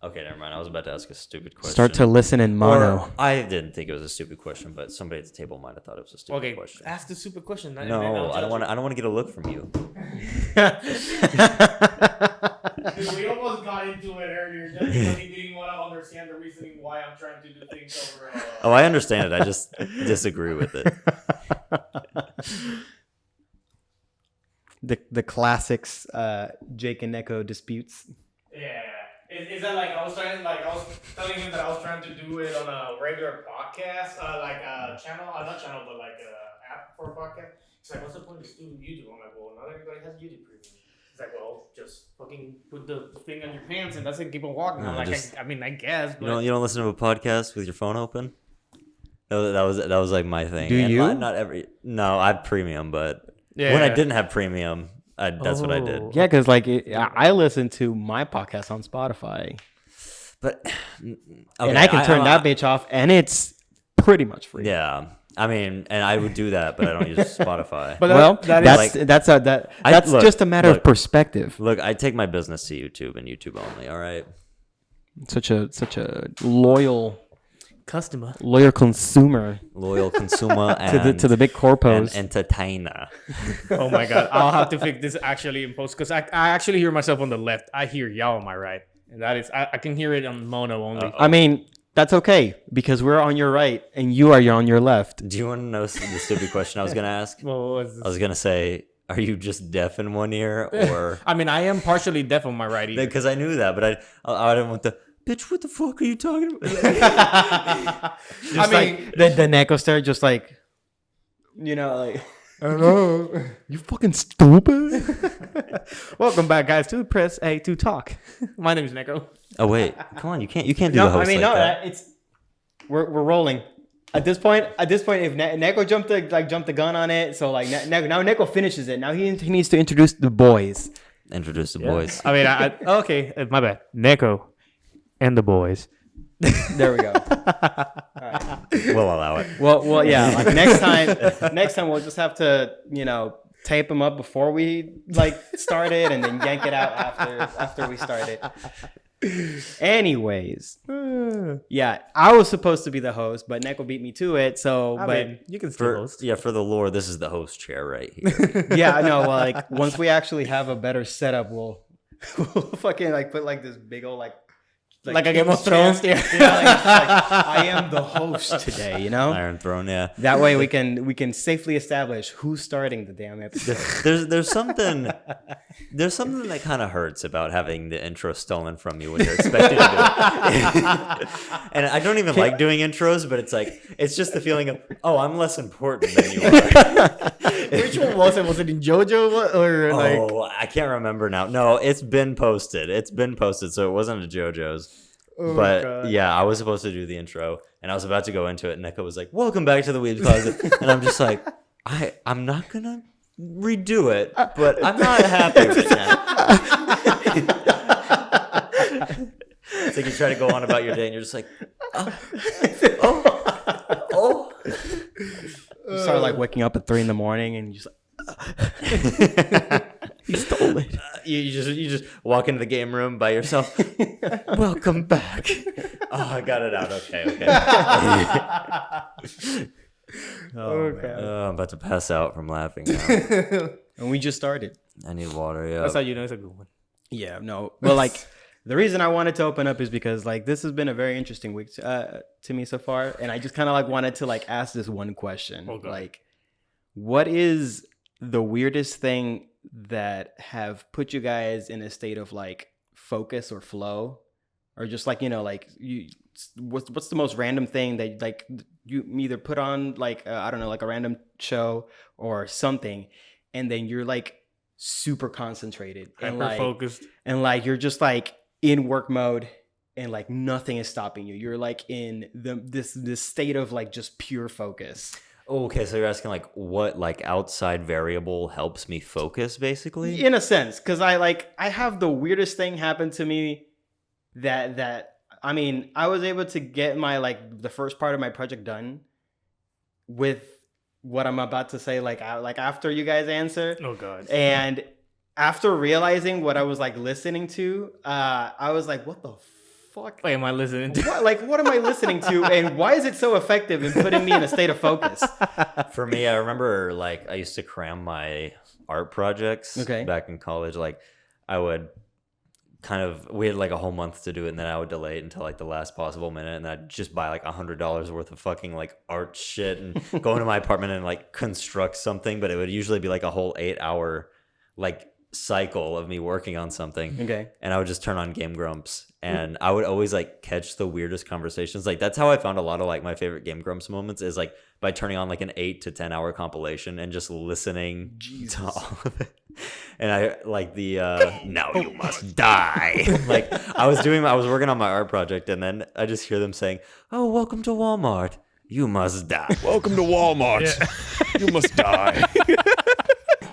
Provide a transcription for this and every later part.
Okay, never mind. I was about to ask a stupid question. Start to listen in mono. Or I didn't think it was a stupid question, but somebody at the table might have thought it was a stupid question. Ask the stupid question. No, I don't want to. I don't want to get a look from you. Dude, we almost got into it earlier just because he didn't want to understand the reasoning why I'm trying to do things over. Oh, I understand it. I just disagree with it. The classics, Jake and Nekko disputes. Yeah. Is that like I was telling him that I was trying to do it on a regular podcast, like a channel, not channel, but like a app for a podcast. He's like, what's the point of just doing YouTube? I'm like, well, not everybody has YouTube Premium. He's like, well, just fucking put the thing on your pants and that's it. Keep on walking. I'm like, I guess. But... You don't listen to a podcast with your phone open. That was like my thing. Do you? Not every. No, I have premium, but when I didn't have premium. That's what I did. Yeah, because I listen to my podcast on Spotify, but and I can turn that bitch off, and it's pretty much free. Yeah, I mean, and I would do that, but I don't use Spotify. But that's just a matter of perspective. Look, I take my business to YouTube and YouTube only. All right. Such a loyal consumer, and to the big corpos and entertainer. Oh my god, I'll have to fix this actually in post because I actually hear myself on the left. I hear y'all on my right, and that is I can hear it on mono only. Uh-oh. I mean, that's okay because we're on your right and you are on your left. Do you want to know the stupid question I was gonna ask? Well, what was this? I was gonna say, are you just deaf in one ear, or? I mean, I am partially deaf on my right ear Because I knew that, but I didn't want the. Bitch, what the fuck are you talking about? The Nekko stare, just like, I don't know. You fucking stupid. Welcome back, guys, to Press A to Talk. My name is Nekko. Oh wait, come on, you can't do the host that. It's we're rolling. At this point, if Nekko jumped the gun on it, so now Nekko finishes it. Now he needs to introduce the boys. Introduce the boys. I mean, okay, my bad. Nekko. And the boys. There we go. All right. We'll allow it. Well, yeah. Like next time we'll just have to, tape them up before we start it, and then yank it out after we start it. Anyways, yeah, I was supposed to be the host, but Nekko beat me to it. So, you can still host. Yeah, for the lore, this is the host chair right here. Yeah, I know. Well, once we actually have a better setup, we'll fucking put this big old like a Game of Thrones. Yeah, I am the host today, Iron Throne, yeah. That way we can safely establish who's starting the damn episode. There's something that kind of hurts about having the intro stolen from you when you're expected to do it. And I don't even like doing intros, but it's just the feeling of, oh, I'm less important than you are. Which one was it? Was it in JoJo or I can't remember now. No, it's been posted, so it wasn't a JoJo's. Oh, but God. Yeah, I was supposed to do the intro, and I was about to go into it, and Nekko was like, "Welcome back to the Weebs Closet," and I'm just like, I'm not gonna redo it, but I'm not happy with that. It's like you try to go on about your day, and you're just like, oh. You start waking up at 3 a.m. and you just he stole it. You just walk into the game room by yourself. Welcome back. Oh, I got it out. Okay. Okay. I'm about to pass out from laughing now. And we just started. I need water. Yeah. That's how you know it's a good one. Yeah. No. Well, the reason I wanted to open up is because this has been a very interesting week to me so far, and I just kind of wanted to ask this one question. Okay. What is the weirdest thing that have put you guys in a state of focus or flow, or just what's the most random thing that you either put on I don't know, a random show or something, and then you're super concentrated and focused, and you're just in work mode and nothing is stopping you. You're in this state of just pure focus. Okay, so you're asking what outside variable helps me focus, basically? In a sense, because I have the weirdest thing happen to me that I mean, I was able to get my the first part of my project done with what I'm about to say after you guys answer. Oh God. And after realizing what I was listening to, I was like, what the fuck? Wait, am I listening to? What am I listening to, and why is it so effective in putting me in a state of focus? For me, I remember like I used to cram my art projects back in college. Like I would we had like a whole month to do it, and then I would delay it until like the last possible minute, and I'd just buy like $100 worth of fucking like art shit and go into my apartment and like construct something. But it would usually be like a whole 8-hour like cycle of me working on something. Okay. And I would just turn on Game Grumps, and I would always like catch the weirdest conversations. Like that's how I found a lot of like my favorite Game Grumps moments, is like by turning on like an 8 to 10 hour compilation and just listening to all of it. And I like the now you must die. Like I was working on my art project, and then I just hear them saying, "Oh, welcome to Walmart. You must die." Welcome to Walmart. You must die.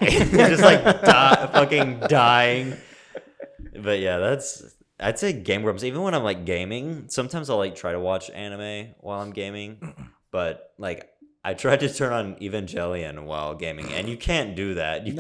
They're just like fucking dying. But yeah, I'd say Game Grumps. Even when I'm like gaming, sometimes I'll like try to watch anime while I'm gaming, but like I tried to turn on Evangelion while gaming, and you can't do that. You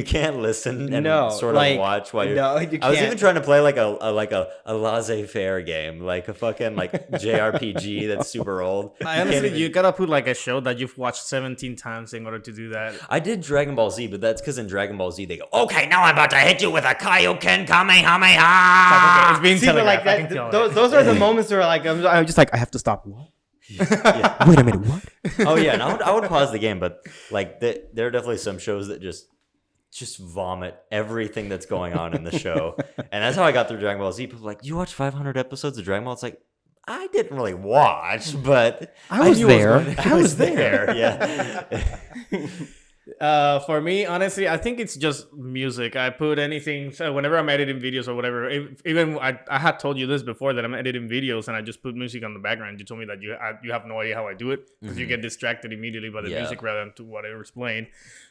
can't listen and sort of watch while you're. No, you can't. I was even trying to play like a laissez-faire game, like a fucking like JRPG that's super old. I honestly, you gotta put like a show that you've watched 17 times in order to do that. I did Dragon Ball Z, but that's because in Dragon Ball Z they go, "Okay, now I'm about to hit you with a Kaioken Kamehameha." It's being like that. Those are the moments where like I'm just like, I have to stop. What? Yeah. Wait a minute, what? Oh yeah, and I would pause the game, but like there are definitely some shows that just vomit everything that's going on in the show, and that's how I got through Dragon Ball Z. People are like, "You watched 500 episodes of Dragon Ball?" It's like, I didn't really watch, but I was there. I was there. Yeah. For me, honestly, I think it's just music. I put anything. So whenever I'm editing videos or whatever, even I had told you this before, that I'm editing videos and I just put music on the background. You told me that you have no idea how I do it, because you get distracted immediately by the music rather than to what I was playing.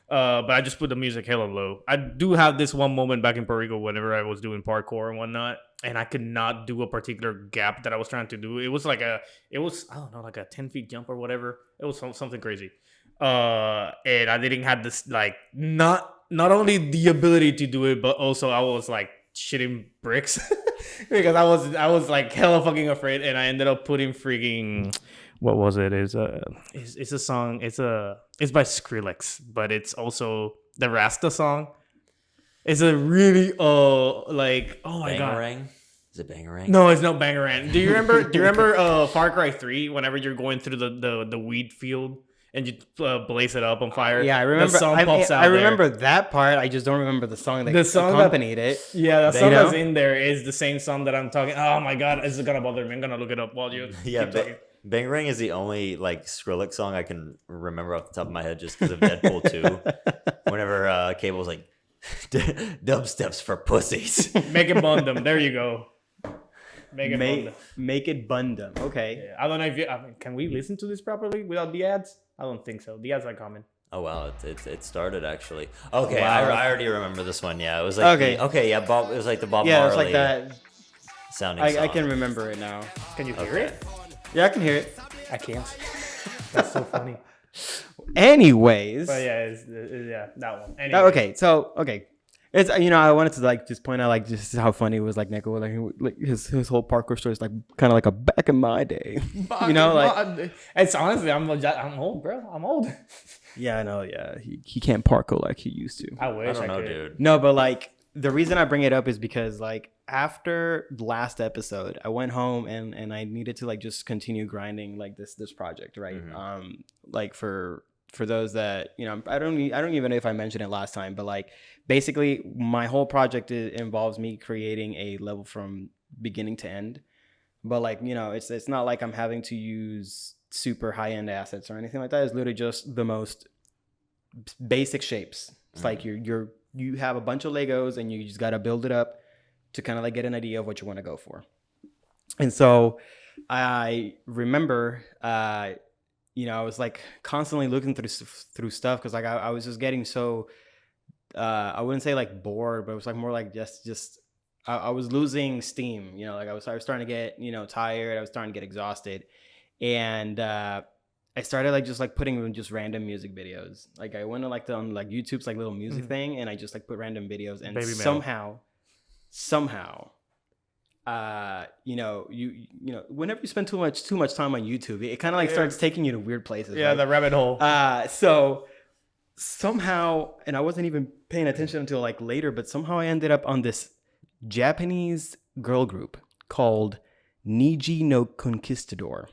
But I just put the music hella low. I do have this one moment back in Puerto Rico whenever I was doing parkour and whatnot, and I could not do a particular gap that I was trying to do. It was I don't know, like a 10 feet jump or whatever. It was something crazy. And I didn't have this like not only the ability to do it, but also I was like shitting bricks because I was like hella fucking afraid, and I ended up putting freaking, what was it? It's a song. It's by Skrillex, but it's also the Rasta song. It's a really like, oh my god. Bangarang? Is it Bangarang? No, it's not Bangarang. Do you remember Far Cry 3 whenever you're going through the wheat field and you blaze it up on fire? Yeah, I remember. The song pops out I remember that part. I just don't remember the song that accompanied it. Yeah, the song that's in there is the same song that I'm talking. Oh my god, it's gonna bother me. I'm gonna look it up while you keep talking. Bangarang is the only like Skrillex song I can remember off the top of my head, just because of Deadpool 2. Whenever Cable was like, "Dubsteps for pussies." Make it Bundum. There you go. Make it Bundum. Okay. Yeah, I don't know if can we listen to this properly without the ads? I don't think so. The ads are coming. Oh wow, it started actually. Okay, wow. I already remember this one. Yeah, it was like Bob. It was like the Bob Marley. Yeah, it was like that sounding song. I can remember it now. Can you hear it? Yeah, I can hear it. I can't. That's so funny. Anyways. But yeah, that one. Anyway. Okay. It's, I wanted to like just point out like just how funny it was, like Nekko, like his whole parkour story is like kind of like a back in my day, it's honestly I'm old, bro. I'm old. Yeah, I know. Yeah, he can't parkour like he used to. I wish I could. Dude. No, but like the reason I bring it up is because like after the last episode, I went home and I needed to like just continue grinding like this project, right? Mm-hmm. Like for those that I don't even know if I mentioned it last time, but like basically my whole project involves me creating a level from beginning to end. But like it's not like I'm having to use super high end assets or anything like that. It's literally just the most basic shapes. It's like you have a bunch of Legos and you just got to build it up to kind of like get an idea of what you want to go for. And so I remember I was like constantly looking through stuff because like I was just getting so I wouldn't say like bored, but it was like more like just I was losing steam. Like I was starting to get tired. I was starting to get exhausted, and I started like just like putting just random music videos. Like I went to like on like YouTube's like little music thing, and I just like put random videos, and somehow you know, whenever you spend too much time on YouTube, it kind of like starts taking you to weird places. Yeah, right? the rabbit hole. So somehow, and I wasn't even paying attention until like later, but somehow I ended up on this Japanese girl group called Niji no Conquistador.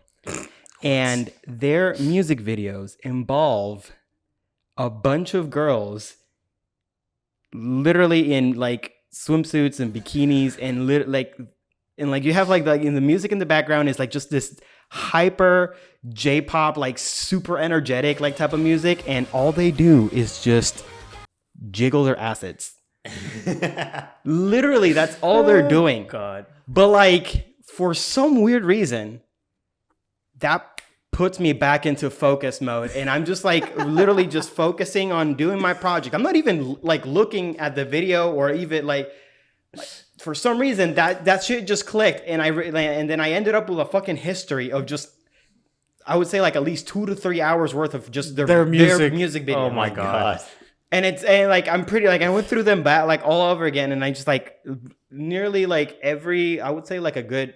And their music videos involve a bunch of girls literally in like swimsuits and bikinis and like you have like in the music in the background is like just this hyper J-pop, like super energetic like type of music, and all they do is just jiggle their assets. Literally, that's all they're doing. God. But like for some weird reason, that puts me back into focus mode, and I'm just like literally just focusing on doing my project. I'm not even like looking at the video or even like for some reason that shit just clicked, and and then I ended up with a fucking history of just, I would say like at least 2 to 3 hours worth of just their music video. Oh my God. And like I'm pretty like I went through them back like all over again, and I just like nearly like I would say like a good,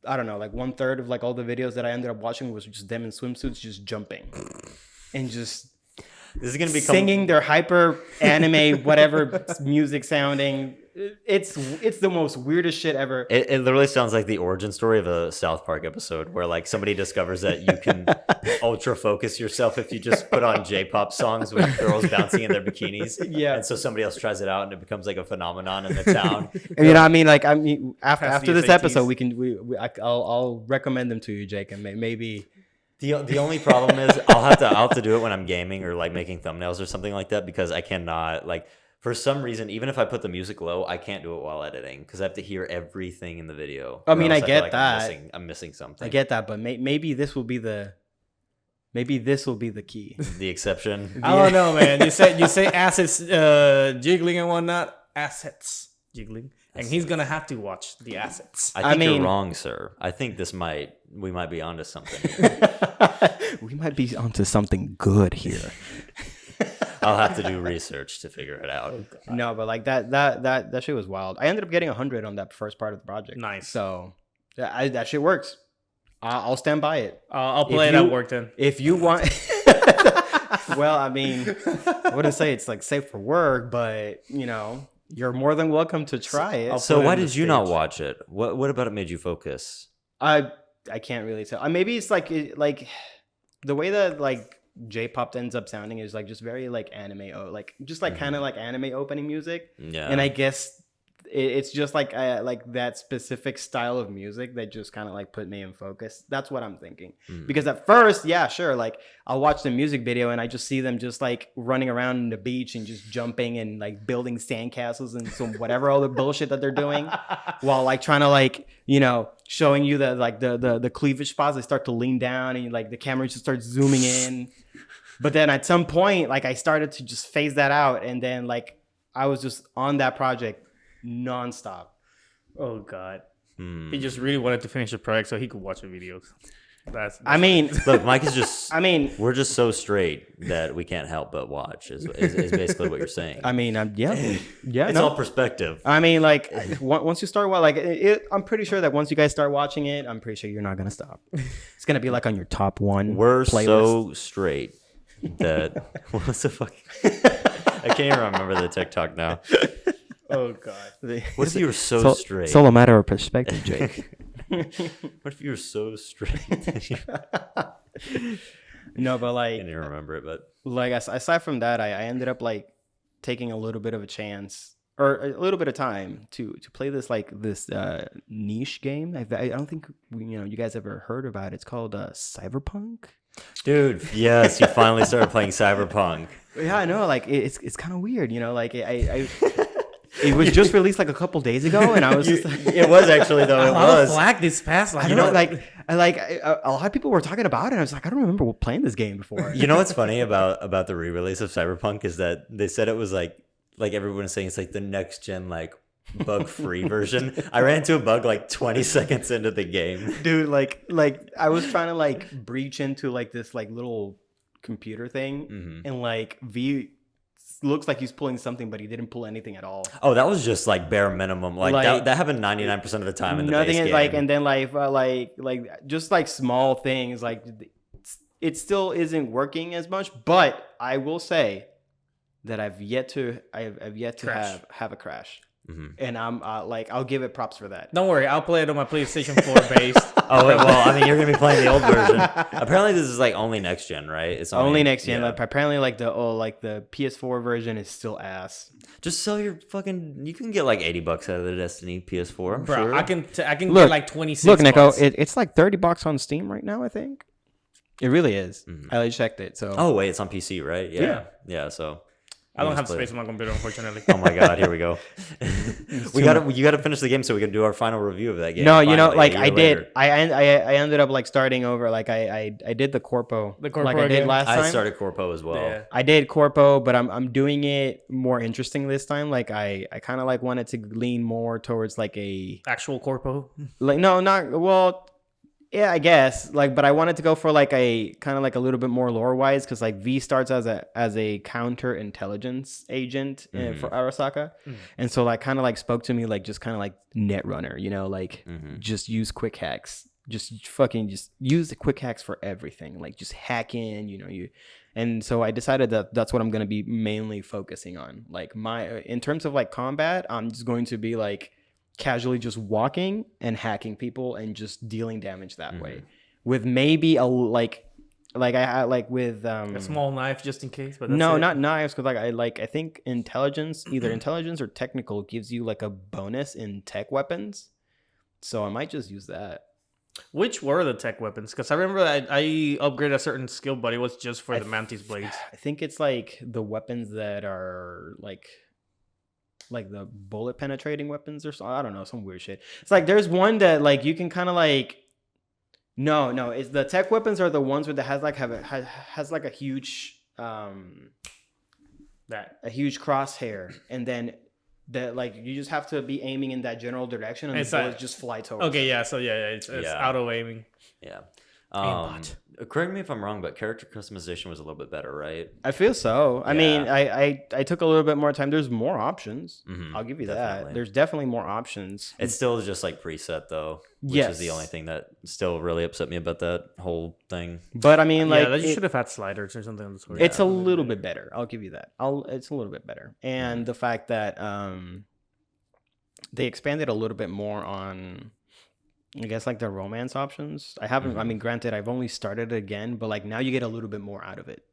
I don't know, like 1/3 of like all the videos that I ended up watching was just them in swimsuits just jumping and just This is gonna be singing their hyper anime whatever music sounding. It's the most weirdest shit ever. It literally sounds like the origin story of a South Park episode where like somebody discovers that you can ultra focus yourself if you just put on J-pop songs with girls bouncing in their bikinis. Yeah. And so somebody else tries it out and it becomes like a phenomenon in the town. You know, I mean, like after this FATs. episode, I'll recommend them to you, Jake, and maybe. The only problem is I'll have to do it when I'm gaming or like making thumbnails or something like that, because I cannot, like, for some reason, even if I put the music low, I can't do it while editing because I have to hear everything in the video. I mean, I feel get like that. I'm missing something. I get that, but maybe this will be the key. The exception. I don't know, man. You say assets jiggling and whatnot. Assets jiggling. And he's gonna have to watch the assets. I think mean, you're wrong, sir. I think we might be onto something. We might be onto something good here. I'll have to do research to figure it out. No, but like that shit was wild. I ended up getting 100 on that first part of the project. Nice. So that shit works. I'll stand by it. I'll play it at work then. If you want, well, I mean, I wouldn't say it's like safe for work, but you know, you're more than welcome to try it. So why did you not watch it? What about it made you focus? I can't really tell. Maybe it's like the way that like J-pop ends up sounding is like just very like anime, like just like kind of like anime opening music. Yeah. And I guess it's just like that specific style of music that just kind of like put me in focus. That's what I'm thinking. Because at first, yeah, sure, like I'll watch the music video and I just see them just like running around in the beach and just jumping and like building sandcastles and some whatever all the bullshit that they're doing, while like trying to like, you know, showing you that like the cleavage spots. They start to lean down and like the camera just starts zooming in. But then at some point, like I started to just phase that out, and then like I was just on that project nonstop. Oh God. He just really wanted to finish the project so he could watch the videos. That's I mean, Look, Mike is just. I mean, we're just so straight that we can't help but watch. Is basically what you're saying. I mean, yeah. It's all perspective. I mean, like once you start, well, like I'm pretty sure that once you guys start watching it, I'm pretty sure you're not gonna stop. It's gonna be like on your top one. We're playlist. so straight that what's the fuck? I can't even remember the TikTok now. Oh God. What if you were so straight? It's all a matter of perspective, Jake. What if you were so straight? No, but I like, can't even remember it, but like aside from that, I ended up like taking a little bit of a chance or a little bit of time to play this niche game. I don't think you guys ever heard about it. It's called Cyberpunk. dude, yes, you finally started playing Cyberpunk. Yeah, I know. Like it's kind of weird, you know. Like it was just released like a couple days ago, and I was just like, It was actually though. It A lot of was. flack this past. Like, I don't know, like a lot of people were talking about it. And I was like, I don't remember playing this game before. You know what's funny about the re-release of Cyberpunk is that they said it was like everyone is saying it's like the next gen like bug-free version. I ran into a bug like 20 seconds into the game. Dude, like I was trying to like breach into like this like little computer thing, and like looks like he's pulling something, but he didn't pull anything at all. Oh, that was just like bare minimum. Like, that happened 99% of the time in the base game. Like, and then like just like small things, like it still isn't working as much. But I will say that I've yet to have a crash. Mm-hmm. And I'm like, I'll give it props for that. Don't worry, I'll play it on my PlayStation 4 base. Oh, well, I mean, you're going to be playing the old version. Apparently, this is like only next gen, right? It's only next gen. Like, apparently, like the PS4 version is still ass. Just sell your fucking. You can get like $80 out of the Destiny PS4. I'm Bro, sure. I can get like 26. Look, Nekko, it's like $30 on Steam right now. I think it really is. Mm-hmm. I checked it. So. Oh wait, it's on PC, right? Yeah. So. I don't have space on my computer, unfortunately. Oh my god, here we go. You gotta finish the game so we can do our final review of that game. No, finally, like I did. I ended up like starting over. Like I did the Corpo. Like I did last time. I started Corpo as well. Yeah. I did Corpo, but I'm doing it more interesting this time. Like I kind of like wanted to lean more towards like a actual Corpo. Like no, not well. Yeah, I guess. Like, but I wanted to go for like a kind of like a little bit more lore wise, because like V starts as a counter intelligence agent for Arasaka, and so like kind of like spoke to me like just kind of like Netrunner, like just use quick hacks, just use the quick hacks for everything, like just hack in, and so I decided that that's what I'm gonna be mainly focusing on. Like in terms of like combat, I'm just going to be like casually just walking and hacking people and just dealing damage that way, with maybe a like I had like with a small knife just in case. But no, not knives, because I think intelligence, either intelligence or technical, gives you like a bonus in tech weapons, so I might just use that. Which were the tech weapons? Because I remember I upgraded a certain skill, but it was just for the Mantis blades. I think it's like the weapons that are like the bullet penetrating weapons or something. I don't know, some weird shit. It's like there's one that like you can kind of like no, it's the tech weapons are the ones where that has like a huge a huge crosshair, and then that like you just have to be aiming in that general direction and the bullets just fly towards. Okay, yeah, so it's auto aiming. Yeah. Correct me if I'm wrong, but character customization was a little bit better, right? I feel so. I mean, I took a little bit more time. There's more options. I'll give you that. There's definitely more options. It's still just like preset though, which is the only thing that still really upset me about that whole thing. But I mean, like, you should have had sliders or something of the sort. It's a little bit better. I'll give you that. It's a little bit better, and the fact that they expanded a little bit more on, I guess, like the romance options. I haven't. I mean, granted, I've only started it again, but like now you get a little bit more out of it.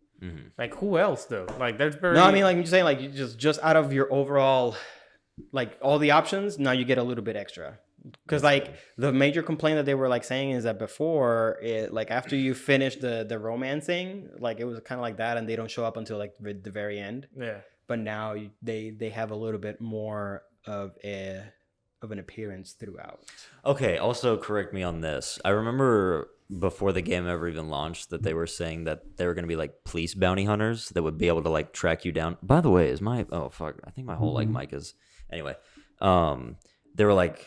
Like who else though? Like there's very. No, I mean, like I'm just saying, like you just out of your overall, like all the options, now you get a little bit extra. Because like the major complaint that they were like saying is that before it, like after you finish the romancing, like it was kind of like that, and they don't show up until like the very end. Yeah. But now they have a little bit more of an appearance throughout. Okay, also correct me on this. I remember before the game ever even launched that they were saying that they were going to be like police bounty hunters that would be able to like track you down. By the way, I think my whole like mic is anyway. They were like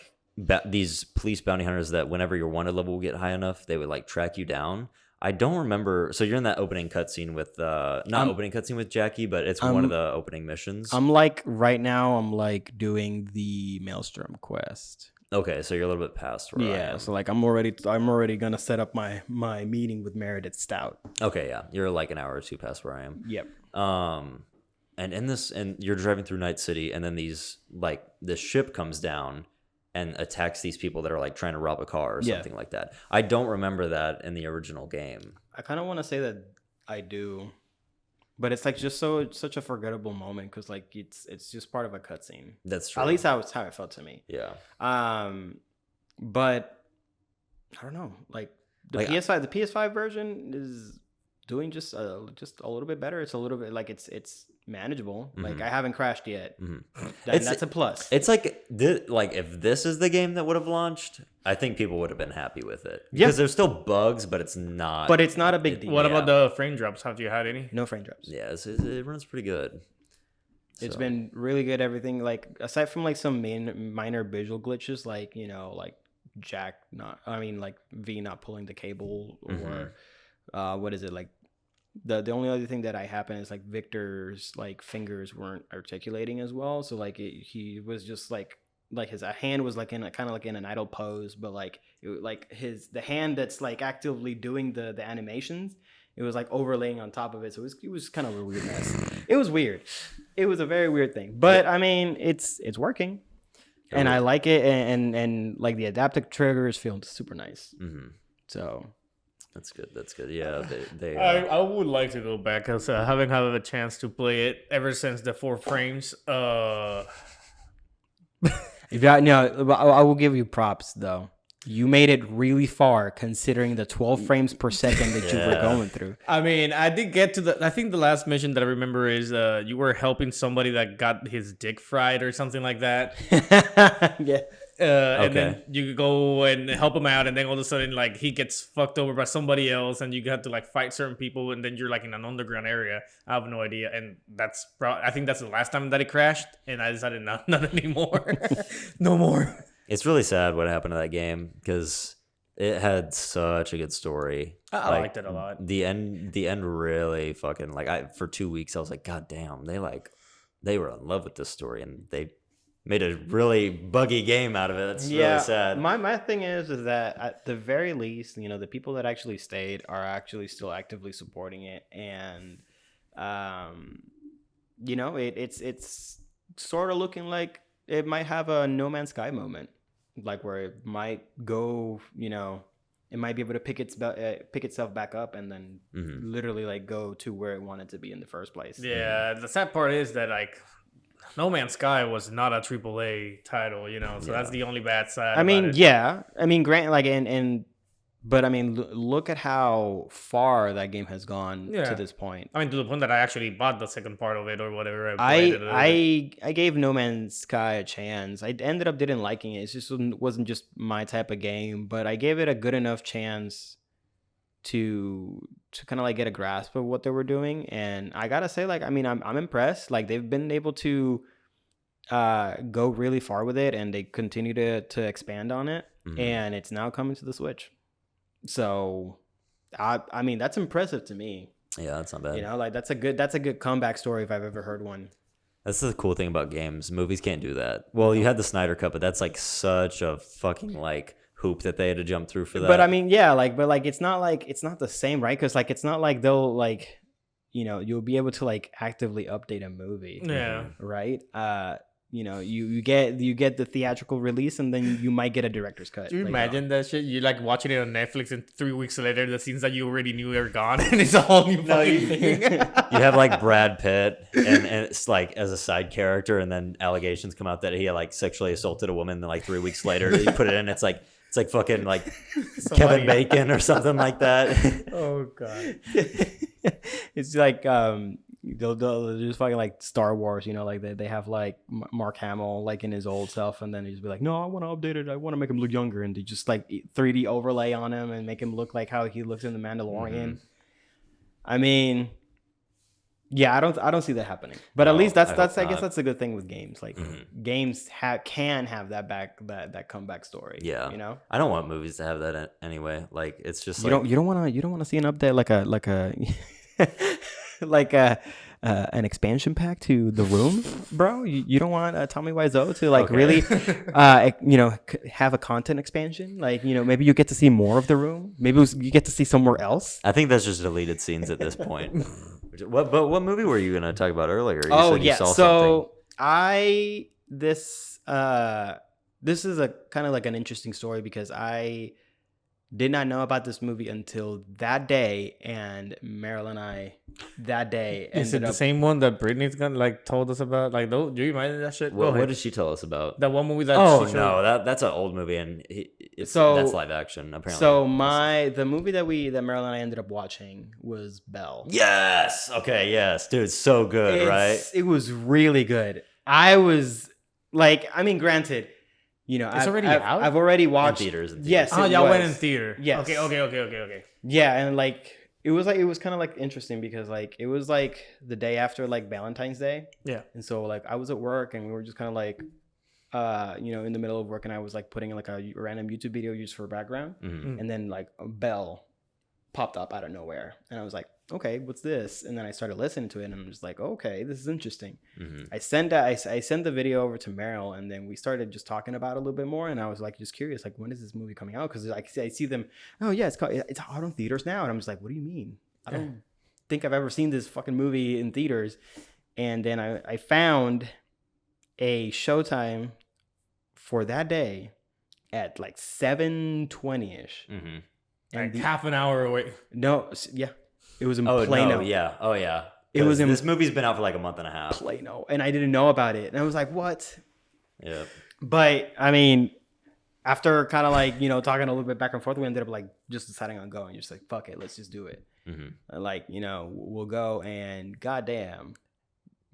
these police bounty hunters that whenever your wanted level would get high enough, they would like track you down. I don't remember. So you're in that opening cutscene with opening cutscene with Jackie, but it's one of the opening missions. I'm like right now. I'm like doing the Maelstrom quest. Okay, so you're a little bit past where I am. So like I'm already gonna set up my meeting with Meredith Stout. Okay, yeah, you're like an hour or two past where I am. Yep. And you're driving through Night City, and then this ship comes down and attacks these people that are like trying to rob a car or something like that. I don't remember that in the original game. I kind of want to say that I do, but it's like just such a forgettable moment because like it's just part of a cutscene. That's true. At least that was how it felt to me. Yeah. But I don't know. Like the PS5 version is doing just a little bit better. It's a little bit like it's manageable. Like I haven't crashed yet. That's a plus. It's like if this is the game that would have launched, I think people would have been happy with it. Because there's still bugs, but it's not. But it's not a big deal. What about the frame drops? Have you had any? No frame drops. Yeah, it runs pretty good. It's been really good. Everything like aside from like some minor visual glitches, like like V not pulling the cable or what is it like? The only other thing that happened is like Victor's like fingers weren't articulating as well, so like he was just like his hand was like in a kind of like in an idle pose, but like the hand that's like actively doing the animations, it was like overlaying on top of it, so it was kind of a weird mess. It was weird. It was a very weird thing, but I mean it's working, and I like it, and like the adaptive triggers feel super nice. So. That's good. Yeah, they I would like to go back because I haven't had a chance to play it ever since the 4 frames. If I will give you props though. You made it really far considering the 12 frames per second that you were going through. I mean, I did get to I think the last mission that I remember is you were helping somebody that got his dick fried or something like that. Yeah. And then you go and help him out, and then all of a sudden, like, he gets fucked over by somebody else, and you have to like fight certain people, and then you're like in an underground area. I have no idea, and I think that's the last time that it crashed, and I decided not anymore, no more. It's really sad what happened to that game because it had such a good story. I liked it a lot. The end really fucking for 2 weeks I was like, God damn, they were in love with this story, and they made a really buggy game out of it. It's really sad. My thing is that at the very least, the people that actually stayed are actually still actively supporting it, and it's sort of looking like it might have a No Man's Sky moment, like where it might go, it might be able to pick itself back up and then literally like go to where it wanted to be in the first place. Yeah, the sad part is that like No Man's Sky was not a AAA title, so that's the only bad side. But I mean, look at how far that game has gone to this point. I mean, to the point that I actually bought the second part of it or whatever. I gave No Man's Sky a chance. I ended up didn't liking it. It just wasn't just my type of game, but I gave it a good enough chance to kind of like get a grasp of what they were doing, and I gotta say, like, I mean, I'm impressed. Like, they've been able to go really far with it, and they continue to expand on it, and it's now coming to the Switch. So I mean, that's impressive to me. Yeah, that's not bad. Like that's a good comeback story if I've ever heard one. That's the cool thing about games. Movies can't do that. Well, you had the Snyder Cut, but that's like such a fucking like hoop that they had to jump through for that. But I mean, yeah, it's not the same, right? Because like it's not like they'll like, you'll be able to like actively update a movie. Yeah. Right. You get the theatrical release, and then you might get a director's cut. Do you imagine that shit? You're like watching it on Netflix, and 3 weeks later, the scenes that you already knew are gone, and it's a whole new fucking thing. You have like Brad Pitt, and it's like as a side character, and then allegations come out that he like sexually assaulted a woman. And then like 3 weeks later, you put it in, it's like fucking like Kevin Bacon or something like that. Oh god. It's like they'll just fucking like Star Wars, like they have like Mark Hamill like in his old self, and then he just be like, no, I want to update it, I want to make him look younger, and they just like 3D overlay on him and make him look like how he looks in The Mandalorian. I mean, yeah, I don't see that happening, but at least that's I guess that's a good thing with games. Like games can have that comeback story. Yeah, I don't want movies to have that anyway. Like it's just you don't want to see an update like an expansion pack to The Room, bro. You don't want Tommy Wiseau to like really have a content expansion, like maybe you get to see more of The Room, maybe you get to see somewhere else. I think that's just deleted scenes at this point. What movie were you gonna talk about earlier? This is a kind of like an interesting story because I did not know about this movie until that day, and Meryl and I that day is it the same one that Brittany's told us about? Like, do you remember that shit? What did she tell us about? That one movie that that's an old movie, and that's live action apparently. So the movie that Meryl and I ended up watching was Belle. Yes. Okay. Yes, dude, so good, right? It was really good. I was like, I mean, granted, it's already out. I've already watched in theaters. Yes. Oh, y'all went in theater. Yes. Okay. Yeah, and like it was kind of like interesting because like it was like the day after like Valentine's Day. Yeah. And so like I was at work, and we were just kind of like in the middle of work, and I was like putting like a random YouTube video just for background, and then like Belle popped up out of nowhere, and I was like, okay, what's this? And then I started listening to it, and I'm just like, okay, this is interesting. I sent the video over to Meryl, and then we started just talking about it a little bit more, and I was like, just curious, like, when is this movie coming out? Because I see them, oh yeah, it's out on theaters now, and I'm just like, what do you mean? I don't think I've ever seen this fucking movie in theaters. And then I found a showtime for that day at like 7:20ish. And like half an hour away. No, yeah. It was in Oh, Plano. no, yeah. Oh, yeah. It was in this movie's been out for like a month and a half. Plano. And I didn't know about it. And I was like, what? Yeah. But, I mean, after kind of like, talking a little bit back and forth, we ended up like just deciding on going. Just like, fuck it, let's just do it. Like, we'll go. And goddamn.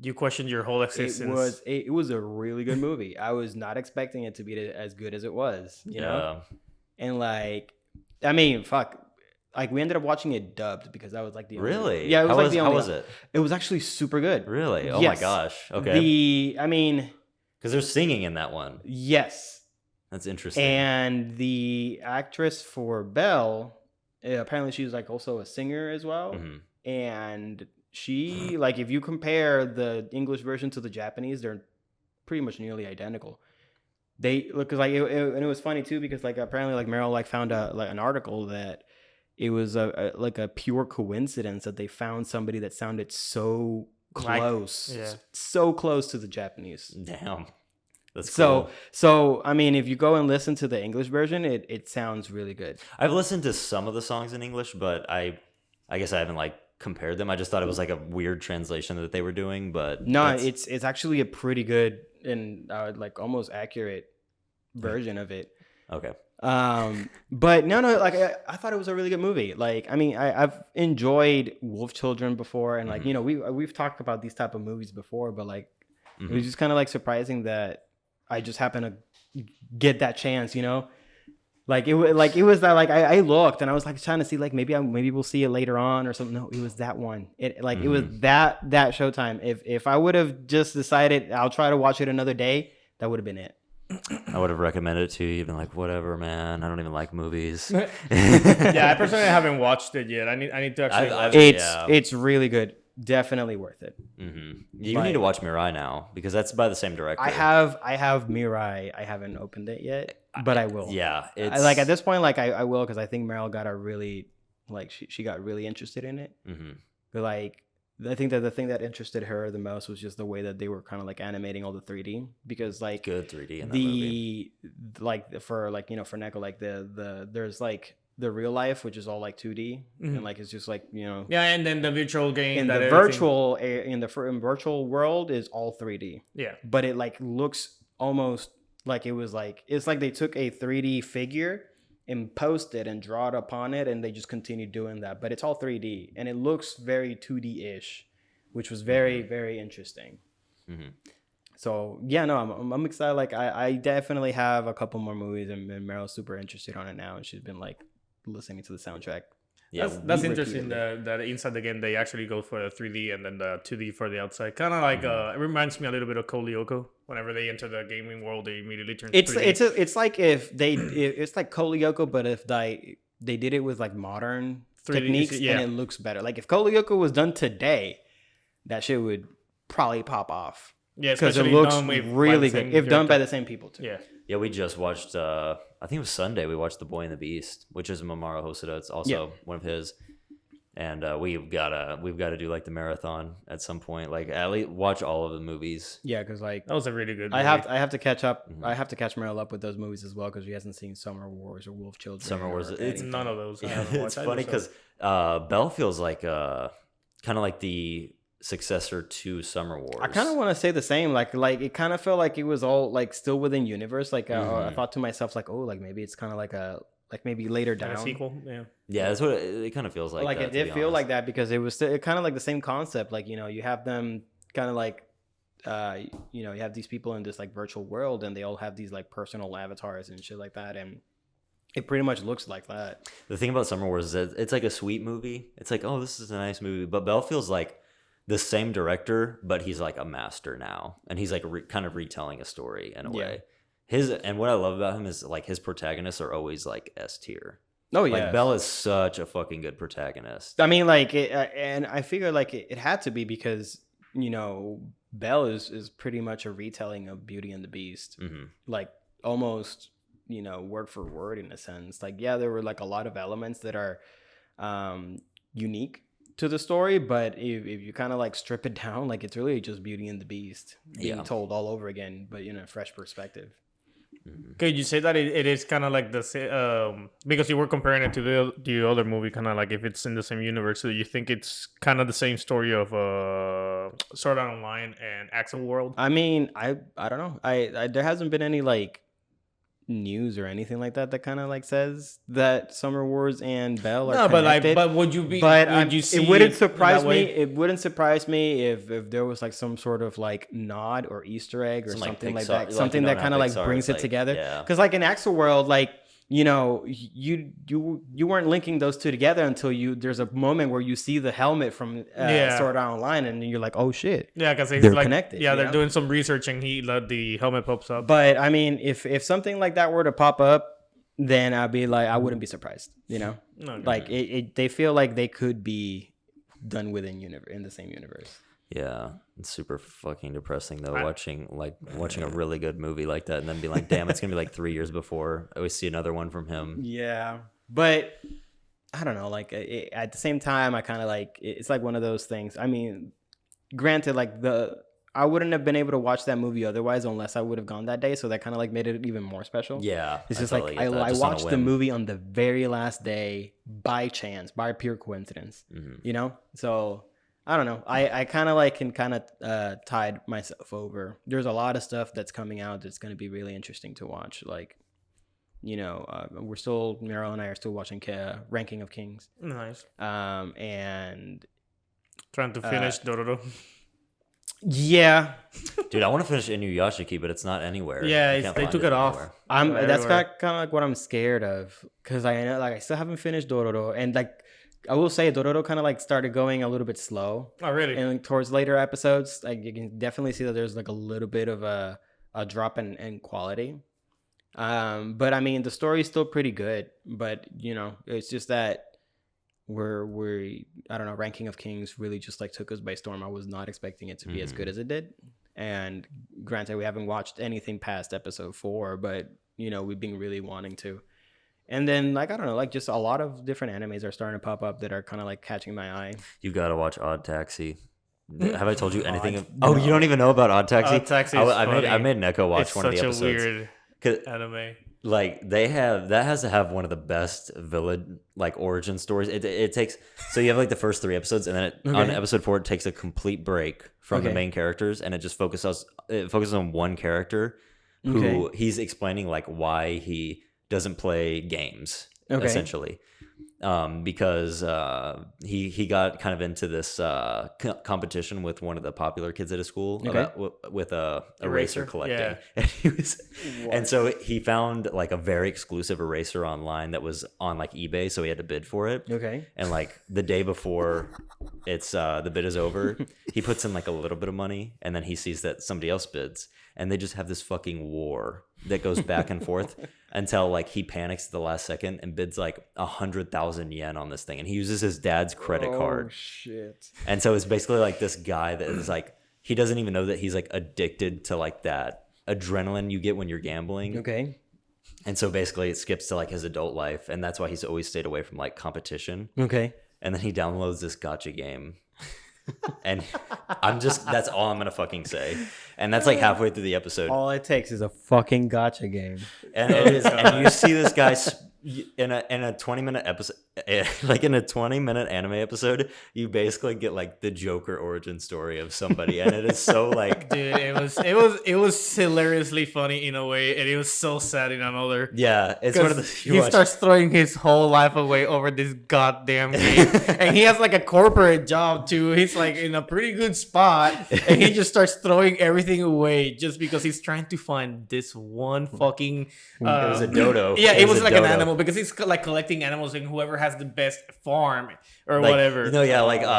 You questioned your whole existence. It was a really good movie. I was not expecting it to be as good as it was, you know? And like, I mean, fuck. Like, we ended up watching it dubbed because that was like the only... Really? Yeah, it was how was it? It was actually super good. Really? Oh Yes. my gosh. Okay. Because there's singing in that one. Yes. That's interesting. And the actress for Belle, apparently she was like also a singer as well. And she, like, if you compare the English version to the Japanese, they're pretty much nearly identical. They look, cause like, and it was funny too, because like apparently like Meryl like found an article that it was a pure coincidence that they found somebody that sounded so close, so close to the Japanese. Damn, that's cool. So I mean, if you go and listen to the English version, it sounds really good. I've listened to some of the songs in English, but I guess I haven't like compared them. I just thought it was like a weird translation that they were doing, but no, it's actually a pretty good and like almost accurate version of it. Okay. But no, like I thought it was a really good movie. Like, I mean, I've enjoyed Wolf Children before, and like we've talked about these type of movies before, but like it was just kind of like surprising that I just happened to get that chance, Like it was that like I looked and I was like trying to see like maybe we'll see it later on or something. No, it was that one. It was that Showtime. If I would have just decided I'll try to watch it another day, that would have been it. I would have recommended it to you. You've been like, whatever, man. I don't even like movies. Yeah, I personally haven't watched it yet. I need to actually. It's really good. Definitely worth it. You need to watch Mirai now because that's by the same director. I have Mirai. I haven't opened it yet, but I will. Yeah, it's like at this point, like I will because I think Meryl got a really like she got really interested in it. But like I think that the thing that interested her the most was just the way that they were kind of like animating all the 3D because like good 3D in that movie. Like for like for Nekko like the there's like the real life which is all like 2D and like it's just like yeah, and then the virtual game in the virtual world is all 3D. Yeah, but it like looks almost like it was like it's like they took a 3D figure and post it and draw it upon it and they just continue doing that, but it's all 3D and it looks very 2D-ish, which was very very interesting. So yeah, no, I'm excited. Like I definitely have a couple more movies and Meryl's super interested on it now and she's been like listening to the soundtrack. Yeah, that's interesting that inside the game they actually go for the 3D and then the 2D for the outside. Kind of like it reminds me a little bit of Code Lyoko. Whenever they enter the gaming world, they immediately turn. It's like it's like Code Lyoko, but if they did it with like modern 3D techniques and it looks better. Like if Code Lyoko was done today, that shit would probably pop off. Yeah, because it looks really good if done by the same people too. Yeah, we just watched. I think it was Sunday. We watched The Boy and the Beast, which is Mamoru Hosoda. It's also one of his. And we've gotta do like the marathon at some point. Like at least watch all of the movies. Yeah, because like that was a really good movie. I have to catch up. I have to catch Meryl up with those movies as well because she hasn't seen Summer Wars or Wolf Children. Summer Wars. It's none of those. It's funny because Belle feels like kind of like the successor to Summer Wars. I kind of want to say the same. Like it kind of felt like it was all like still within universe. Like I thought to myself like, oh, like maybe it's kind of like a maybe later down a sequel. Yeah, that's what it kind of feels like. Like it did feel like that because it was kind of like the same concept. Like you have them kind of like you have these people in this like virtual world and they all have these like personal avatars and shit like that, and it pretty much looks like that. The thing about Summer Wars is that it's like a sweet movie. It's like, oh, this is a nice movie, but Belle feels like the same director, but he's like a master now, and he's like kind of retelling a story in a way. And what I love about him is like his protagonists are always like S tier. Oh yeah. Like Belle is such a fucking good protagonist. I mean, like, and I figure like it had to be because Belle is pretty much a retelling of Beauty and the Beast, like almost word for word in a sense. Like, yeah, there were like a lot of elements that are unique to the story, but if you kind of like strip it down, like it's really just Beauty and the Beast being told all over again, but in a fresh perspective. Could you say that it is kind of like the because you were comparing it to the other movie, kind of like if it's in the same universe, so you think it's kind of the same story of Sword Art Online and Axel World? I mean, I don't know. I there hasn't been any like news or anything like that kind of like says that Summer Wars and Belle are connected. but would you be? But would you see it wouldn't surprise way? me. It wouldn't surprise me if there was like some sort of like nod or Easter egg or something like that. Something that kind of like brings it together. Because like in Axel World, like you weren't linking those two together until there's a moment where you see the helmet from Sword Art Online, and you're like, oh shit. Yeah, because they're like, connected. Yeah, they're doing some research, and the helmet pops up. But I mean, if something like that were to pop up, then I'd be like, I wouldn't be surprised. No, like they feel like they could be done within in the same universe. Yeah, it's super fucking depressing though. Watching a really good movie like that, and then be like, damn, it's gonna be like 3 years before I always see another one from him. Yeah, but I don't know. Like at the same time, I kind of like it's like one of those things. I mean, granted, like I wouldn't have been able to watch that movie otherwise unless I would have gone that day. So that kind of like made it even more special. Yeah, it's just like I watched the movie on the very last day by chance, by pure coincidence. So. I don't know. I kind of like can kind of tide myself over. There's a lot of stuff that's coming out that's going to be really interesting to watch. Like, Meryl and I are still watching Ranking of Kings. Nice. And trying to finish Dororo. Yeah. Dude, I want to finish Inuyashiki, but it's not anywhere. Yeah, they took it off. That's kind of like what I'm scared of, because I know like I still haven't finished Dororo, and like. I will say Dororo kind of like started going a little bit slow. Oh, really? And towards later episodes, like you can definitely see that there's like a little bit of a drop in quality. But I mean, the story is still pretty good. But it's just that I don't know. Ranking of Kings really just like took us by storm. I was not expecting it to be as good as it did. And granted, we haven't watched anything past episode 4, but we've been really wanting to. And then, like, I don't know, like, just a lot of different animes are starting to pop up that are kind of, like, catching my eye. You got to watch Odd Taxi. Have I told you anything? No. You don't even know about Odd Taxi? Odd Taxi is funny. I made Nekko watch it's one of the episodes. It's such a weird anime. Like, that has to have one of the best villain, like, origin stories. It takes... So you have, like, the first 3 episodes, and then on episode 4, it takes a complete break from the main characters, and it just focuses on one character who he's explaining, like, why he... doesn't play games essentially, because he got kind of into this competition with one of the popular kids at his school with a eraser collecting, and so he found like a very exclusive eraser online that was on like eBay, so he had to bid for it. And like the day before it's the bid is over, he puts in like a little bit of money, and then he sees that somebody else bids, and they just have this fucking war that goes back and forth until like he panics at the last second and bids like 100,000 yen on this thing, and he uses his dad's credit card. Shit. And so it's basically like this guy that is like, he doesn't even know that he's like addicted to like that adrenaline you get when you're gambling. And so basically it skips to like his adult life, and that's why he's always stayed away from like competition. And then he downloads this gacha game. And that's all I'm gonna fucking say. And that's like halfway through the episode. All it takes is a fucking gacha game. And it is, and you see this guy in a 20-minute episode, like in a 20-minute anime episode, you basically get like the Joker origin story of somebody, and it is so like, dude, it was hilariously funny in a way, and it was so sad in another. Yeah, it's one of the. He starts throwing his whole life away over this goddamn game, and he has like a corporate job too. He's like in a pretty good spot, and he just starts throwing everything away just because he's trying to find this one fucking. It was a dodo. Yeah, it was like an animal animal because it's like collecting animals and whoever has the best farm or Like, whatever.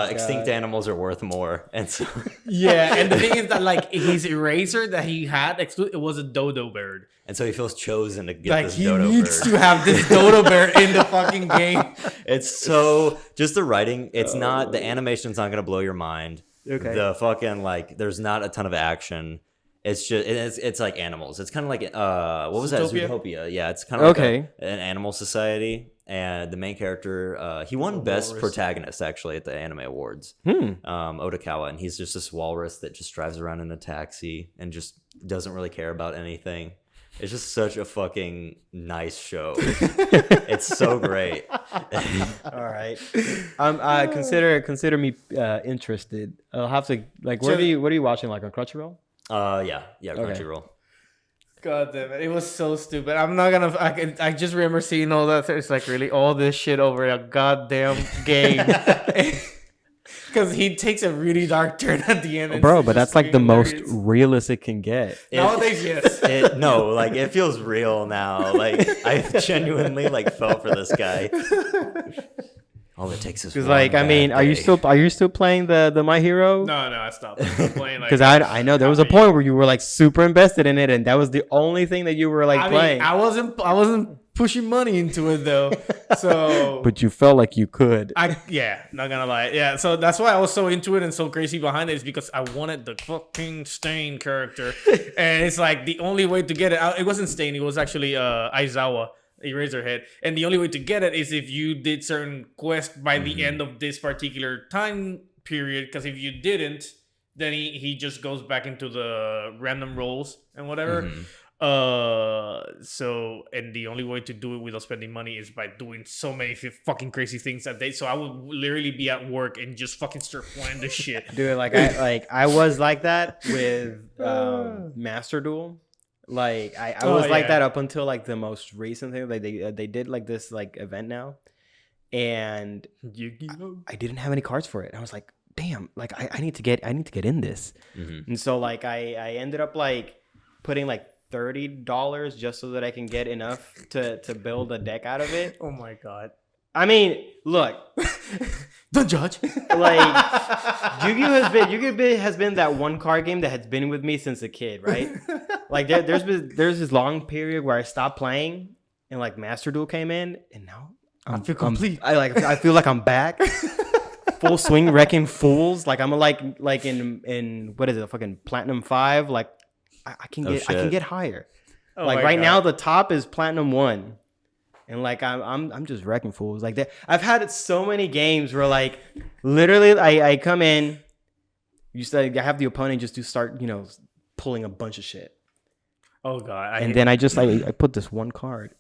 Extinct animals are worth more, and so Yeah, and the thing is that like his eraser that he had, it was a dodo bird. and so he feels chosen to get Like this he dodo needs bird. to have this dodo bird in the fucking game. It's so just the writing. It's not the animation's not gonna blow your mind. Okay. The fucking like, there's not a ton of action. It's just it's like animals. It's kind of like what was that? Zootopia? Zootopia. Yeah, it's kind of like Okay. an animal society, and the main character he won best walrus. protagonist actually at the Anime Awards. Otakawa, and he's just this walrus that just drives around in a taxi and just doesn't really care about anything. It's just such a fucking nice show. It's so great. All right. Consider me interested. I'll have to like. What are you watching? Like on Crunchyroll? Yeah, Okay. Crunchyroll. God damn it! It was so stupid. I'm not gonna. I just remember seeing all that. It's like really all this shit over a goddamn game. Because he takes a really dark turn at the end. Bro, it's but just that's like the fucking most hilarious. realist it can get. Nowadays, yes. It feels real now. Like I genuinely like felt for this guy. All it takes is Because one like I mean, bad are you day. still playing the My Hero? No, I stopped. I'm playing like. Because I know there was a point where you were like super invested in it, and that was the only thing that you were like playing. I wasn't pushing money into it though. So. But you felt like you could. Not gonna lie. Yeah, so that's why I was so into it and so crazy behind it is because I wanted the fucking Stain character. And it's like the only way to get it out, it wasn't Stain, it was actually Aizawa, Eraserhead. And the only way to get it is if you did certain quests by the end of this particular time period. Because if you didn't, then he just goes back into the random rolls and whatever. So and the only way to do it without spending money is by doing so many fucking crazy things that day. So I would literally be at work and just fucking start playing this shit. Dude, I was like that with Master Duel. Like I was like that up until like the most recent thing. Like they did like this like event now, and I didn't have any cards for it. I was like, damn, like I need to get in this. And so like I ended up like putting like $30 just so that I can get enough to build a deck out of it. Oh my god. I mean, look, Don't judge. like Yu-Gi-Oh has been that one card game that has been with me since a kid, right? Like there's this long period where I stopped playing and like Master Duel came in, and now I feel complete. I feel like I'm back. Full swing, wrecking fools. Like I'm like in what is it, fucking Platinum 5? Like I can get higher. Oh like my right God. now the top is Platinum 1. And like I'm just wrecking fools like that. I've had so many games where like literally I come in, I have the opponent just to start pulling a bunch of shit, Oh god. and then I put this one card,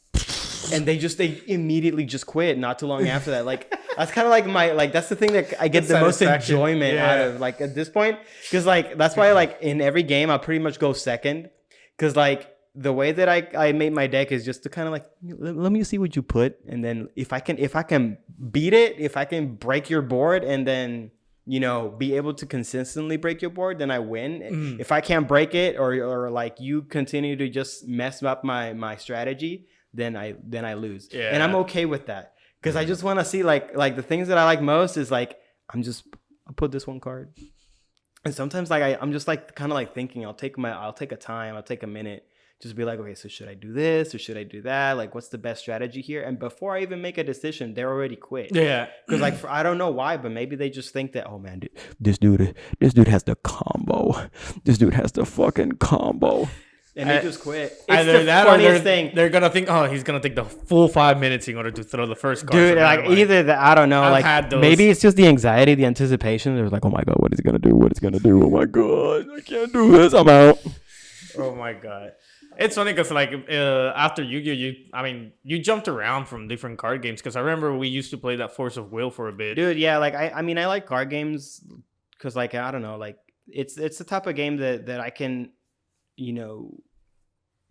and they immediately just quit. Not too long after that, like that's kind of like that's the thing that I get The the most satisfaction. enjoyment out of like at this point, because like that's why like in every game I'll pretty much go second, because like. The way that I made my deck is just to kind of like let me see what you put, and then if I can beat it, if I can break your board, and then be able to consistently break your board, then I win. If I can't break it, or like you continue to just mess up my strategy, then I lose. Yeah. And I'm okay with that, because I just want to see like the things that I like most is like I'll put this one card, and sometimes like I'm just like kind of like thinking I'll take a minute. Just be like, okay, so should I do this or should I do that? Like, what's the best strategy here? And before I even make a decision, they're already quit. Yeah. Because like, I don't know why, but maybe they just think that, oh man, this dude has the combo. This dude has the fucking combo. And they just quit. It's Either the that funniest or thing. they're gonna think, oh, he's gonna take the full 5 minutes in order to throw the first card. Dude, So like never mind. either that, I don't know. I've Like had those. maybe it's just the anxiety, the anticipation. They're like, oh my god, what is he gonna do? What is he gonna do? Oh my god, I can't do this. I'm out. Oh my god. It's funny because like after Yu-Gi-Oh, you jumped around from different card games, because I remember we used to play that Force of Will for a bit. Dude, yeah, like I mean I like card games because like I don't know, like it's the type of game that I can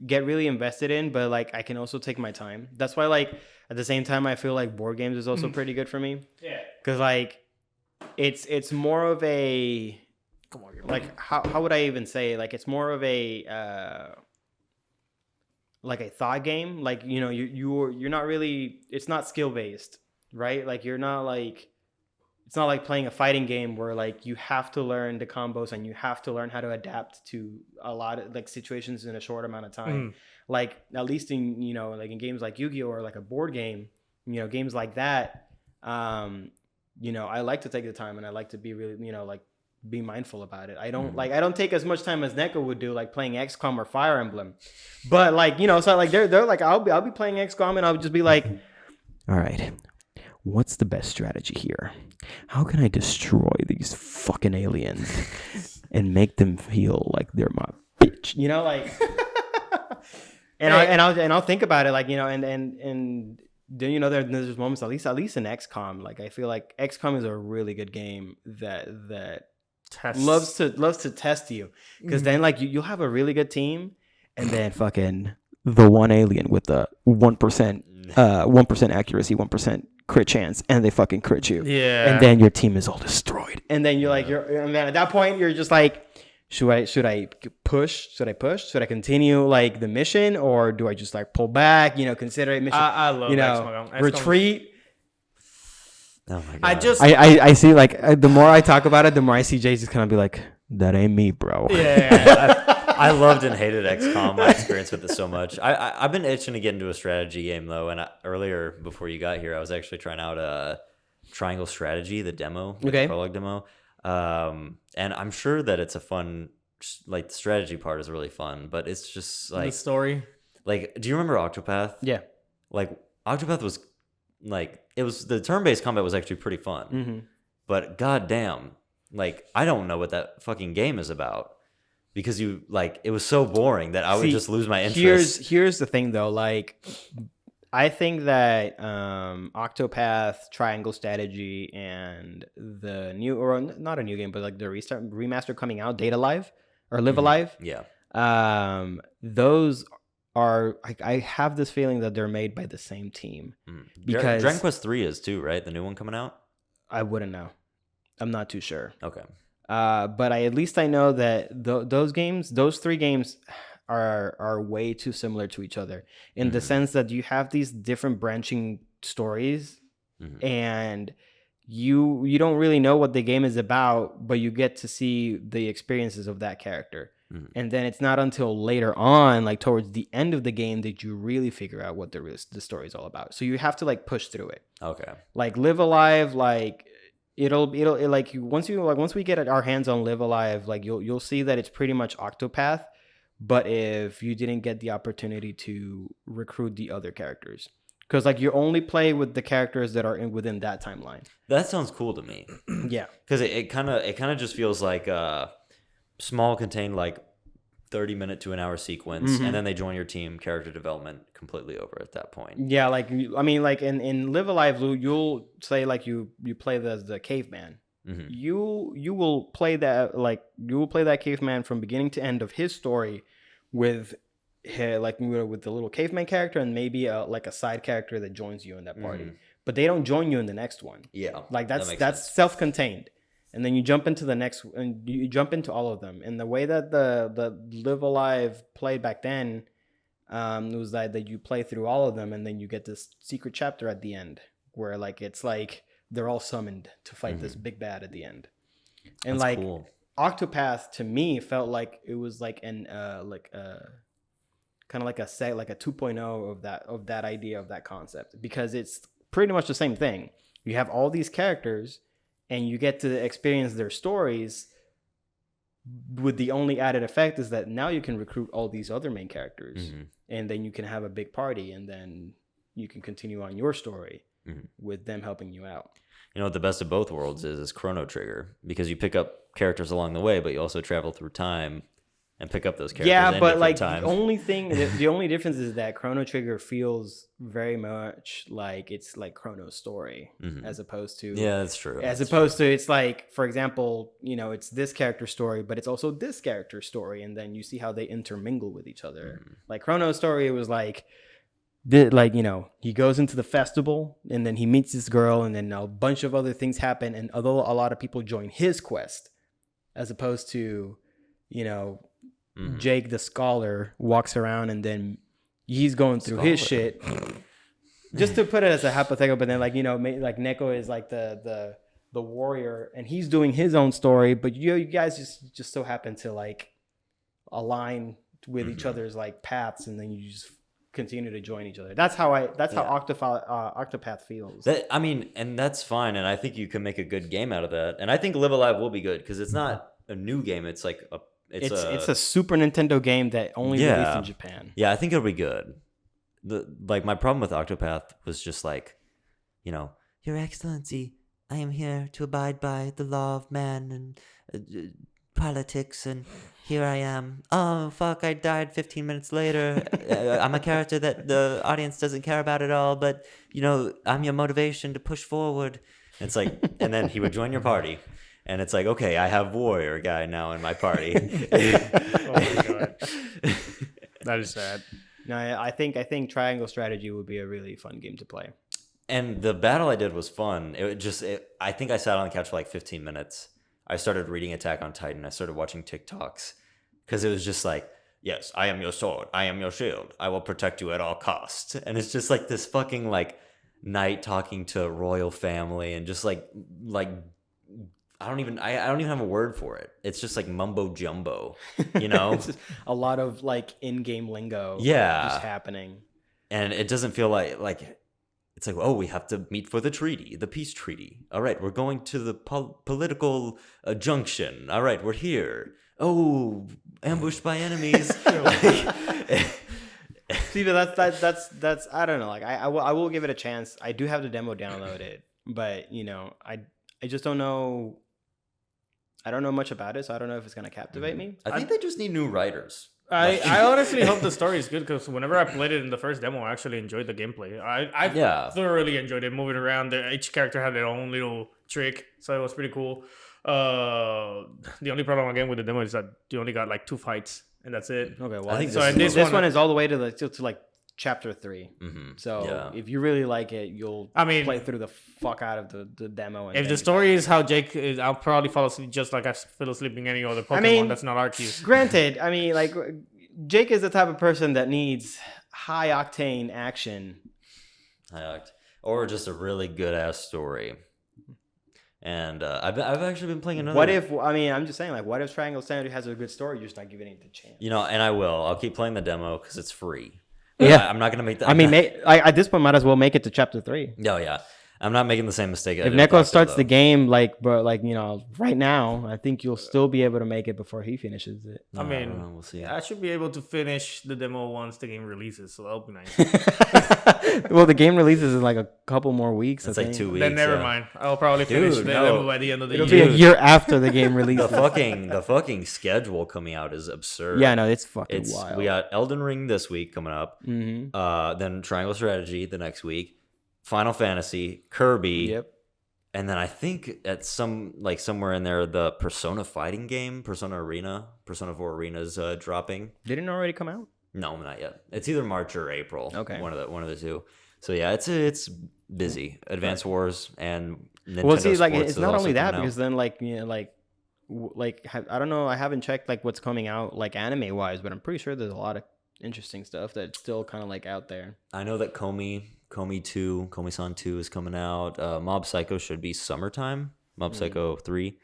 get really invested in, but like I can also take my time. That's why like at the same time I feel like board games is also pretty good for me, Yeah. because like it's more of a Come on, like how would I even say, like it's more of a like a thought game. Like, you know, you're not really, it's not skill based, right? Like you're not like, it's not like playing a fighting game where like you have to learn the combos and you have to learn how to adapt to a lot of like situations in a short amount of time. Like at least in, you know, like in games like Yu-Gi-Oh or like a board game, you know, games like that, you know, I like to take the time and I like to be really, you know, like be mindful about it. I don't take as much time as Nekko would do, like playing XCOM or Fire Emblem. But like, you know, so like they're like, I'll be playing XCOM and I'll just be like, all right, what's the best strategy here? How can I destroy these fucking aliens and make them feel like they're my bitch? You know, like, I'll think about it, like, you know, and then, you know, there's moments at least in XCOM, like I feel like XCOM is a really good game that loves to test you, because then like you'll have a really good team, and then fucking the one alien with the 1% accuracy, 1% crit chance, and they fucking crit you. Yeah. And then your team is all destroyed. And then you're like, and then at that point you're just like, should I push? Should I continue like the mission, or do I just like pull back? You know, consider it mission. I love, you know, retreat. Oh my God. I see, like the more I talk about it, the more I see Jay just kind of be like, that ain't me, bro. Yeah. I loved and hated XCOM. My experience with it so much. I've been itching to get into a strategy game though. And earlier, before you got here, I was actually trying out a Triangle Strategy, the demo, the prologue demo. And I'm sure that it's a fun, like the strategy part is really fun, but it's just like the story. Like, do you remember Octopath? Yeah. Like Octopath was like, it was, the turn-based combat was actually pretty fun, but goddamn, like I don't know what that fucking game is about. Because you like, it was so boring that I would just lose my interest. Here's the thing though, like I think that Octopath, Triangle Strategy, and the new, or not a new game, but like the remaster coming out, Data Live or Live Alive. Yeah. Those are, I have this feeling that they're made by the same team. Because Dragon Quest 3 is too, right? The new one coming out? I wouldn't know. I'm not too sure. Okay. But at least I know that those three games are way too similar to each other in the sense that you have these different branching stories, and you don't really know what the game is about, but you get to see the experiences of that character. And then it's not until later on, like towards the end of the game, that you really figure out what the story is all about. So you have to like push through it. Okay. Like Live Alive, like it'll like once we get our hands on Live Alive, like you'll see that it's pretty much Octopath, but if you didn't get the opportunity to recruit the other characters, because like you only play with the characters that are within that timeline. That sounds cool to me. Yeah, because it kind of just feels like a small, contained, like 30-minute to an hour sequence, and then they join your team. Character development completely over at that point. Yeah, like I mean, like in Live Alive, you'll say like you play the caveman. You will play that caveman from beginning to end of his story with with the little caveman character, and maybe like a side character that joins you in that party. But they don't join you in the next one. Yeah, like that's self-contained. And then you jump into the next, and you jump into all of them. And the way that the Live Alive played back then, was that you play through all of them, and then you get this secret chapter at the end where like it's like they're all summoned to fight this big bad at the end. And that's like cool. Octopath to me felt like it was like an kind of like a 2.0 of that idea, of that concept, because it's pretty much the same thing. You have all these characters, and you get to experience their stories, with the only added effect is that now you can recruit all these other main characters, and then you can have a big party, and then you can continue on your story with them helping you out. You know what the best of both worlds is Chrono Trigger, because you pick up characters along the way, but you also travel through time and pick up those characters. Yeah, but like the only difference is that Chrono Trigger feels very much like it's like Chrono's story, as opposed to that's true. To it's like, for example, you know, it's this character story, but it's also this character story, and then you see how they intermingle with each other. Like Chrono's story, it was like, you know, he goes into the festival, and then he meets this girl, and then a bunch of other things happen, and although a lot of people join his quest, as opposed to, you know, Jake the scholar walks around and then he's going through his Solid. shit. Just to put it as a hypothetical, but then like like Nekko is like the warrior, and he's doing his own story, but you guys just so happen to like align with each other's like paths, and then you just continue to join each other. That's how Octopath feels. I mean, and that's fine, and I think you can make a good game out of that. And I think Live Alive will be good because it's not a new game. It's like it's a Super Nintendo game that only released in Japan. Yeah, I think it'll be good. My problem with Octopath was just like, Your Excellency, I am here to abide by the law of man and politics, and here I am. Oh, fuck, I died 15 minutes later. I'm a character that the audience doesn't care about at all, but, I'm your motivation to push forward. And it's like, and then he would join your party. And it's like, okay, I have warrior guy now in my party. Oh my God. That is sad. No, I think Triangle Strategy would be a really fun game to play. And the battle I did was fun. I think I sat on the couch for like 15 minutes. I started reading Attack on Titan. I started watching TikToks because it was just like, yes, I am your sword. I am your shield. I will protect you at all costs. And it's just like this fucking like knight talking to royal family and just like I don't even have a word for it. It's just like mumbo jumbo, It's just a lot of like in-game lingo just happening. And it doesn't feel like it's like, oh, we have to meet for the treaty, the peace treaty. All right, we're going to the political junction. All right, we're here. Oh, ambushed by enemies. See, but that's I don't know. Like I will give it a chance. I do have the demo downloaded, but I just don't know. I don't know much about it, so I don't know if it's gonna captivate me. I think they just need new writers. I honestly hope the story is good because whenever I played it in the first demo, I actually enjoyed the gameplay. I thoroughly enjoyed it. Moving around, each character had their own little trick, so it was pretty cool. The only problem again with the demo is that you only got like 2 fights, and that's it. Okay, well, I think this one is all the way to like chapter 3. Mm-hmm. So if you really like it, you'll play through the fuck out of the demo. And if the story is how Jake is, I'll probably fall asleep just like I fell asleep in any other Pokemon that's not Arceus. Granted, I mean, like Jake is the type of person that needs high octane action, or just a really good ass story. And I've actually been playing another. I'm just saying, like, what if Triangle Strategy has a good story? You're just not giving it the chance. And I will. I'll keep playing the demo because it's free. Yeah, I'm not gonna make that. I mean, at this point, might as well make it to chapter 3. No, yeah, I'm not making the same mistake. If Nekko starts the game, right now, I think you'll still be able to make it before he finishes it. I mean, we'll see. I should be able to finish the demo once the game releases, so that'll be nice. Well, the game releases in like a couple more weeks. It's like 2 weeks. Then never mind. I'll probably finish the demo by the end of the year. It'll be a year after the game releases. The fucking schedule coming out is absurd. Yeah, no, it's fucking wild. We got Elden Ring this week coming up. Mm-hmm. Then Triangle Strategy the next week. Final Fantasy, Kirby. Yep. And then I think at somewhere in there, the Persona fighting game, Persona 4 Arena is dropping. Didn't it already come out? No, not yet. It's either March or April. Okay. One of the two. So yeah, it's busy. Advance Wars and Nintendo Well, see, like Sports it's is not also only that coming because then I don't know. I haven't checked like what's coming out like anime wise, but I'm pretty sure there's a lot of interesting stuff that's still kind of like out there. I know that Komi-san 2 is coming out. Mob Psycho should be summertime. Mob Psycho 3.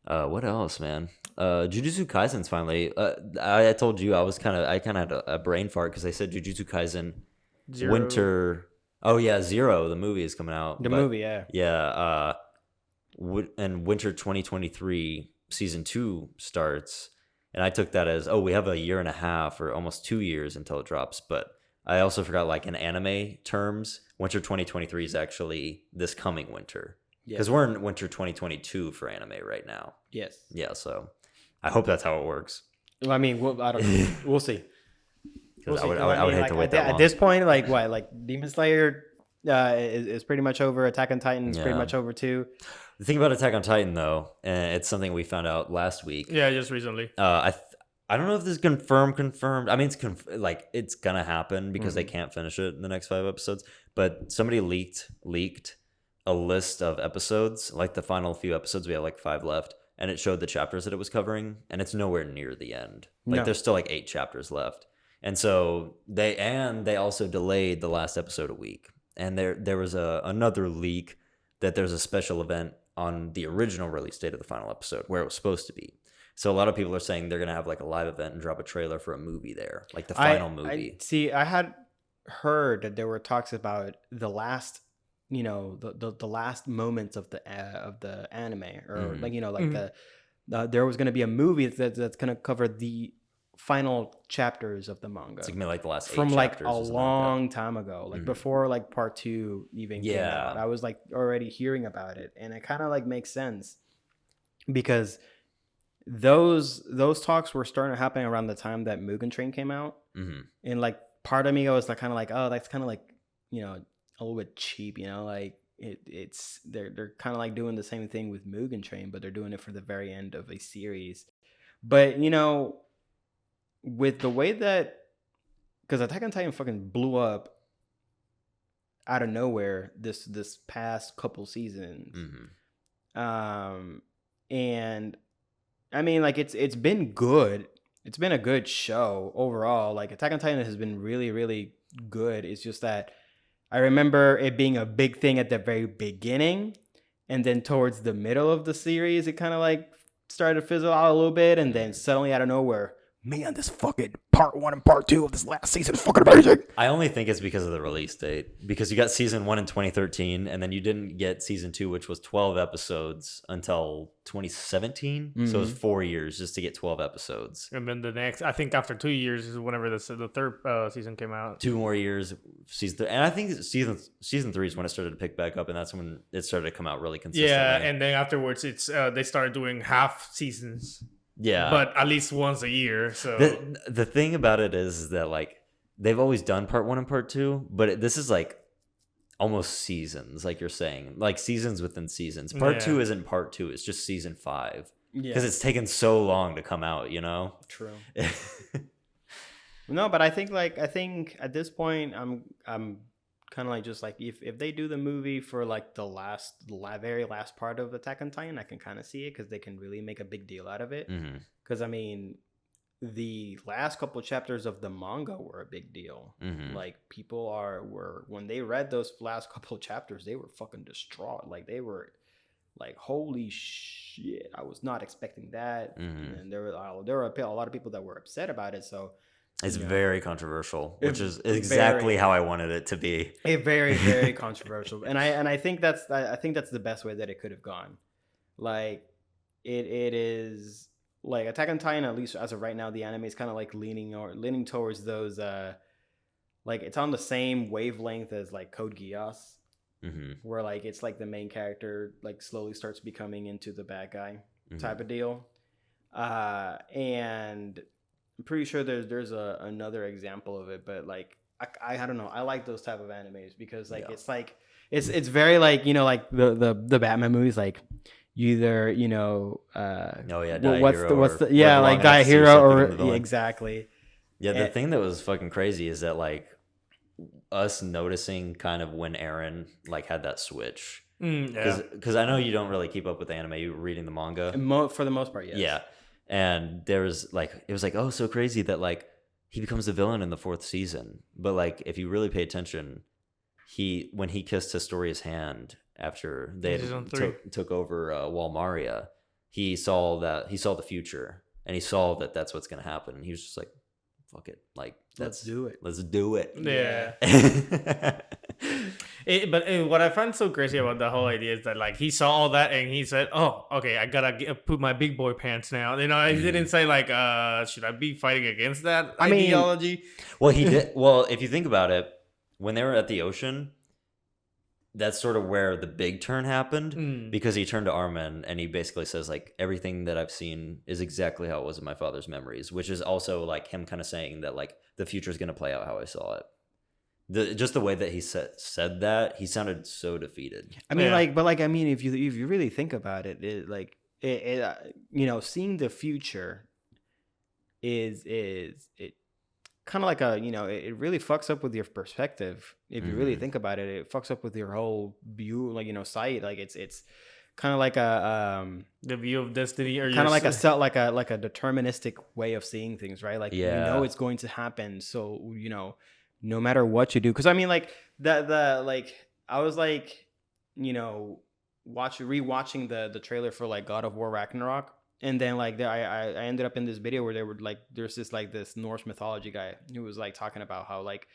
What else, man? Jujutsu Kaisen's finally. I told you I kind of had a brain fart because I said Jujutsu Kaisen Zero. winter. Oh yeah, Zero. The movie is coming out. Movie, yeah. Yeah. And winter 2023 season 2 starts, and I took that as we have a year and a half or almost 2 years until it drops. But I also forgot, like in anime terms, winter 2023 is actually this coming winter. Because we're in winter 2022 for anime right now. Yes. Yeah, so I hope that's how it works. Well, I mean, I don't know. We'll see. Because I would hate to wait that long. At this point, like what? Like Demon Slayer is pretty much over. Attack on Titan is pretty much over too. The thing about Attack on Titan, though, and it's something we found out last week. Yeah, just recently. I don't know if this is confirmed. I mean, it's gonna happen because they can't finish it in the next 5 episodes. But somebody leaked a list of episodes, like the final few episodes. We have like 5 left, and it showed the chapters that it was covering, and it's nowhere near the end. Like there's still like 8 chapters left. And so they also delayed the last episode a week. And there was another leak that there's a special event on the original release date of the final episode where it was supposed to be. So a lot of people are saying they're gonna have like a live event and drop a trailer for a movie there, like the final movie. I had heard that there were talks about the last, the last moments of the anime, or there was going to be a movie that's going to cover the final chapters of the manga. It's gonna be like the last 8 from like chapters a or something long time ago, like before like part 2 even came Yeah. out. I was like already hearing about it, and it kind of like makes sense because those talks were starting to happen around the time that Mugen Train came out, and like part of me was like kind of like, oh, that's kind of like, a little bit cheap, like it's they're kind of like doing the same thing with Mugen Train, but they're doing it for the very end of a series. But with the way that, because Attack on Titan fucking blew up out of nowhere this past couple seasons, and I mean, like it's been good. It's been a good show overall. Like Attack on Titan has been really, really good. It's just that I remember it being a big thing at the very beginning, and then towards the middle of the series, it kind of like started to fizzle out a little bit, and then suddenly out of nowhere, man, this fucking part 1 and part 2 of this last season is fucking amazing. I only think it's because of the release date, because you got season 1 in 2013, and then you didn't get season 2, which was 12 episodes, until 2017. So it was 4 years just to get 12 episodes. And then the next, I think after 2 years is whenever the third season came out. 2 more years, season 3, and I think season 3 is when it started to pick back up, and that's when it started to come out really consistently. Yeah, and then afterwards, it's they started doing half seasons. Yeah, but at least once a year. So the thing about it is that like they've always done part 1 and part 2, but this is like almost seasons, like you're saying, like seasons within seasons. Part 2 isn't part 2; it's just season 5 because it's taken so long to come out. True. No, but I think at this point, I'm kind of like just like if they do the movie for like the very last part of Attack on Titan, I can kind of see it because they can really make a big deal out of it. Because I mean, the last couple chapters of the manga were a big deal. Like people were when they read those last couple chapters, they were fucking distraught. Like they were like, holy shit, I was not expecting that. And there were a lot of people that were upset about it. So it's very controversial, which is exactly how I wanted it to be. Very, very controversial, and I think that's the best way that it could have gone. Like it is like Attack on Titan, at least as of right now, the anime is kind of like leaning towards those like it's on the same wavelength as like Code Geass, where like it's like the main character like slowly starts becoming into the bad guy type of deal, and I'm pretty sure there's another example of it, but like I don't know. I like those type of animes because like it's like it's very like like the Batman movies, like you either like die a hero or exactly. Yeah, the thing that was fucking crazy is that like us noticing kind of when Eren like had that switch, because I know you don't really keep up with anime. You were reading the manga for the most part, yes. Yeah. And there was like, it was like, oh, so crazy that like he becomes the villain in the 4th season. But like, if you really pay attention, when he kissed Historia's hand after they took over Walmaria, he saw the future, and he saw that that's what's going to happen. And he was just like, fuck it. Like, let's do it. Yeah. But what I find so crazy about the whole idea is that like he saw all that and he said, "Oh, okay, I gotta put my big boy pants now." He didn't say like, "Should I be fighting against that ideology?" Well, he did. Well, if you think about it, when they were at the ocean, that's sort of where the big turn happened, because he turned to Armin and he basically says like, "Everything that I've seen is exactly how it was in my father's memories," which is also like him kind of saying that like the future is gonna play out how I saw it. Just the way that he said that, he sounded so defeated. I mean, if you really think about it, seeing the future is it kind of like it really fucks up with your perspective. If you really think about it, it fucks up with your whole view, like sight. Like it's kind of like a The view of destiny, or kind of like a deterministic way of seeing things, right? Like you know it's going to happen, so you know no matter what you do. Because I mean, like the like I was like, you know, rewatching the trailer for like God of War Ragnarok, and then like I ended up in this video where they were like, there's this Norse mythology guy who was like talking about how like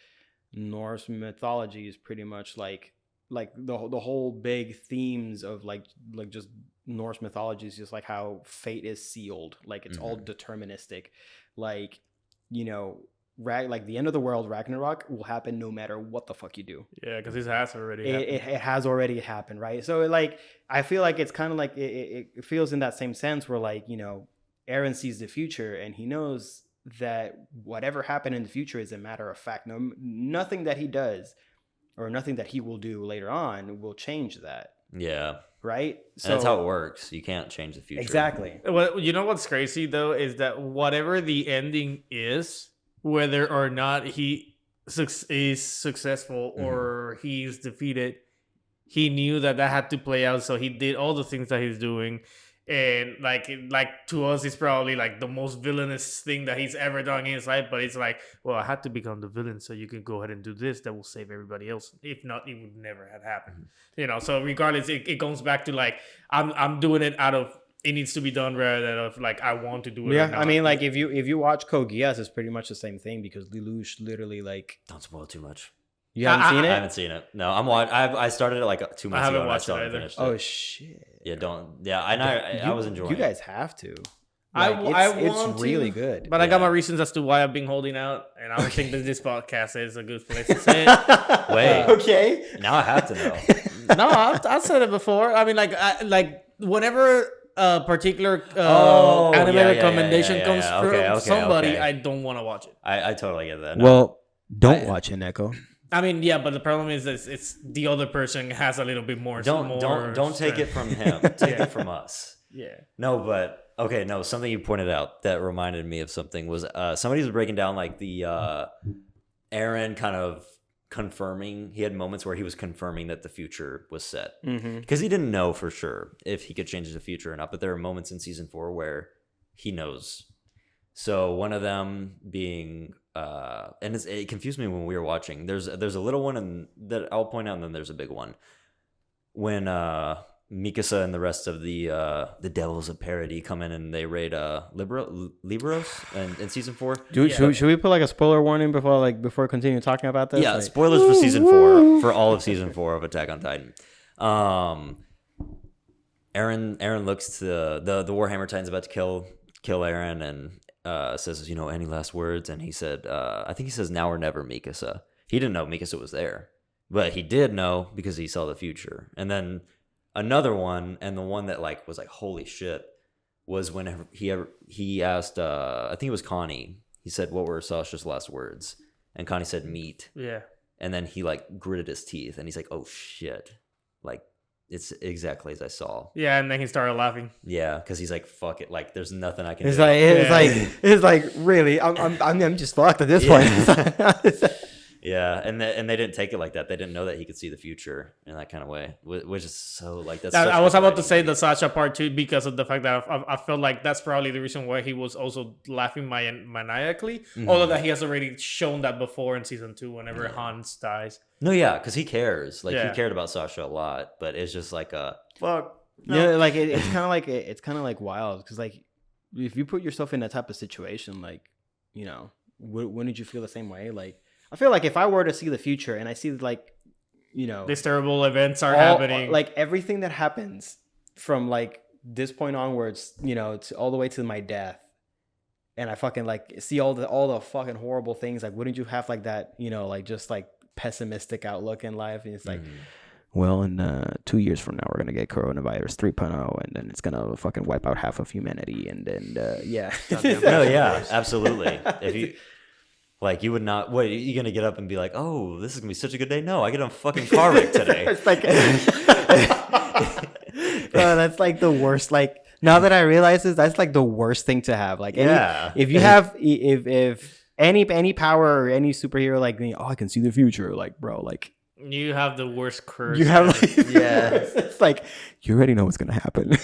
Norse mythology is pretty much like the whole big themes of like just Norse mythology is just like how fate is sealed, like it's all deterministic, like, you know, like the end of the world, Ragnarok, will happen no matter what the fuck you do. Yeah, because it has already happened. It has already happened, right? So like I feel like it's kind of like it feels in that same sense where like, you know, Aaron sees the future and he knows that whatever happened in the future is a matter of fact. Nothing that he does or nothing that he will do later on will change that. Yeah. Right? So And that's how it works. You can't change the future. Exactly. Well, you know what's crazy though is that whatever the ending is, whether or not he is successful or he's defeated, he knew that had to play out. So he did all the things that he's doing. And like to us, it's probably like the most villainous thing that he's ever done in his life. But it's like, well, I had to become the villain so you can go ahead and do this that will save everybody else. If not, it would never have happened. You know, so regardless, it goes back to like, I'm doing it out of, it needs to be done rather than of like I want to do it. Yeah, I mean, like if you watch Code Geass, it's pretty much the same thing because Lelouch literally like. Don't spoil too much. You haven't seen it? I haven't seen it. No, I started it like 2 months ago. I haven't watched it either. Finished it. Oh shit! Yeah, don't. Yeah, I was enjoying. You guys have to. I Like, want it's really to, good. But I got my reasons as to why I've been holding out, and I don't think that this podcast is a good place to say it. Wait. Okay. Now I have to know. No, I've said it before. I mean, like whenever a particular anime recommendation comes from somebody, I don't want to watch it. I totally get that. No. Well, don't watch it, Nekko. I mean, yeah, but the problem is that it's the other person has a little bit more. Don't take it from him. Take it from us. Yeah. No, but okay, no. Something you pointed out that reminded me of something was somebody was breaking down like the Aaron kind of confirming. He had moments where he was confirming that the future was set because he didn't know for sure if he could change the future or not. But there are moments in season 4 where he knows. So one of them being, and it confused me when we were watching. There's a little one and that I'll point out, and then there's a big one. When Mikasa and the rest of the devils of parody come in and they raid Libros in season 4. Dude, should we put like a spoiler warning before continuing talking about this? Yeah, like, spoilers for season 4 for all of season 4 of Attack on Titan. Aaron looks to the Warhammer Titan's about to kill Aaron and says, you know, any last words? And he said, I think he says now or never, Mikasa. He didn't know Mikasa was there, but he did know because he saw the future. And then another one, and the one that like was like holy shit, was when he asked, I think it was Connie. He said, what were Sasha's last words? And Connie said meat. Yeah. And then he like gritted his teeth and he's like, oh shit, like it's exactly as I saw. Yeah, and then he started laughing. Yeah, because he's like, fuck it, like there's nothing I can it's do. It's like really, I'm just fucked at this point. Yeah, and they didn't take it like that. They didn't know that he could see the future in that kind of way, which is so like that's. I was about to say the Sasha part too because of the fact that I felt like that's probably the reason why he was also laughing maniacally. Although that he has already shown that before in season 2, whenever Hans dies. No, yeah, because he cares. Like he cared about Sasha a lot, but it's just like a fuck. No. Yeah, like it's kind of like wild because like if you put yourself in that type of situation, like, you know, wouldn't you feel the same way? Like, I feel like if I were to see the future and I see like, you know, these terrible events are happening, like everything that happens from like this point onwards, you know, to all the way to my death, and I fucking like see all the fucking horrible things, like wouldn't you have like that, you know, like just like pessimistic outlook in life? And it's like, well, in 2 years from now, we're going to get coronavirus 3.0, and then it's going to fucking wipe out half of humanity. And then, yeah. No, yeah, absolutely. If you, like, you would not, what, are you going to get up and be like, oh, this is going to be such a good day? No, I get on a fucking car wreck today. It's like, bro, that's like the worst. Like, now that I realize this, that's like the worst thing to have. Like, if you have, if any power or any superhero like me, oh, I can see the future. Like, bro, like, You have the worst curse. You have Yeah. it's like you already know what's gonna happen.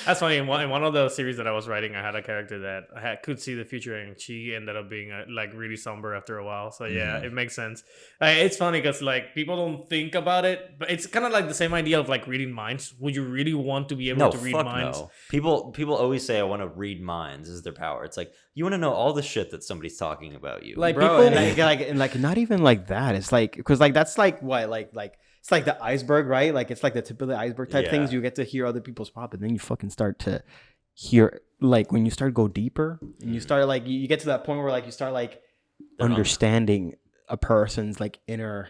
That's funny. In one of the series that I was writing, I had a character that could see the future, and she ended up being like really somber after a while. So yeah, it makes sense. It's funny because like people don't think about it, but it's kind of like the same idea of like reading minds. Would you really want to be able to read minds? No. People always say I want to read minds is their power. It's like you want to know all the shit that somebody's talking about you. Like Bro, people, and like not even like that. It's like because like that's like what like. It's like the iceberg, right? Like it's like the tip of the iceberg type things. You get to hear other people's pop, and then you fucking start to hear like when you start to go deeper, and you start like you get to that point where like you start like understanding a person's like inner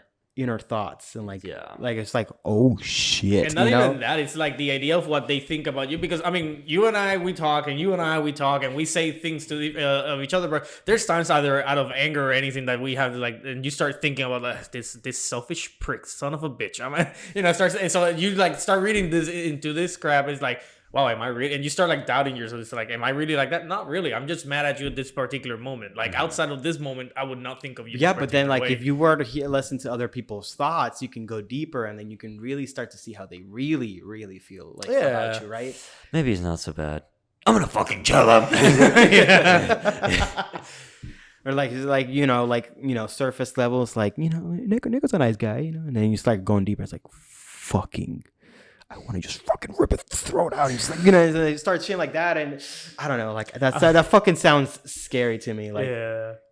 thoughts and like like it's like oh shit. And not even that, it's like the idea of what they think about you. Because I mean, you and I we talk, and we say things to of each other, but there's times either out of anger or anything that we have like, and you start thinking about this selfish prick, son of a bitch. I mean, starts, and so you like start reading this into this crap. It's like, wow, am I really? And you start like doubting yourself. It's like, am I really like that? Not really. I'm just mad at you at this particular moment. Like outside of this moment, I would not think of you. Yeah, but then like if you were to listen to other people's thoughts, you can go deeper, and then you can really start to see how they really, really feel like about you, right? Maybe he's not so bad. I'm gonna fucking kill him. Or like surface levels, like Nekko's a nice guy, and then you start going deeper. It's like fucking. I want to just fucking rip his throat out. And just like, they start shit like that. And I don't know, like that fucking sounds scary to me. Like,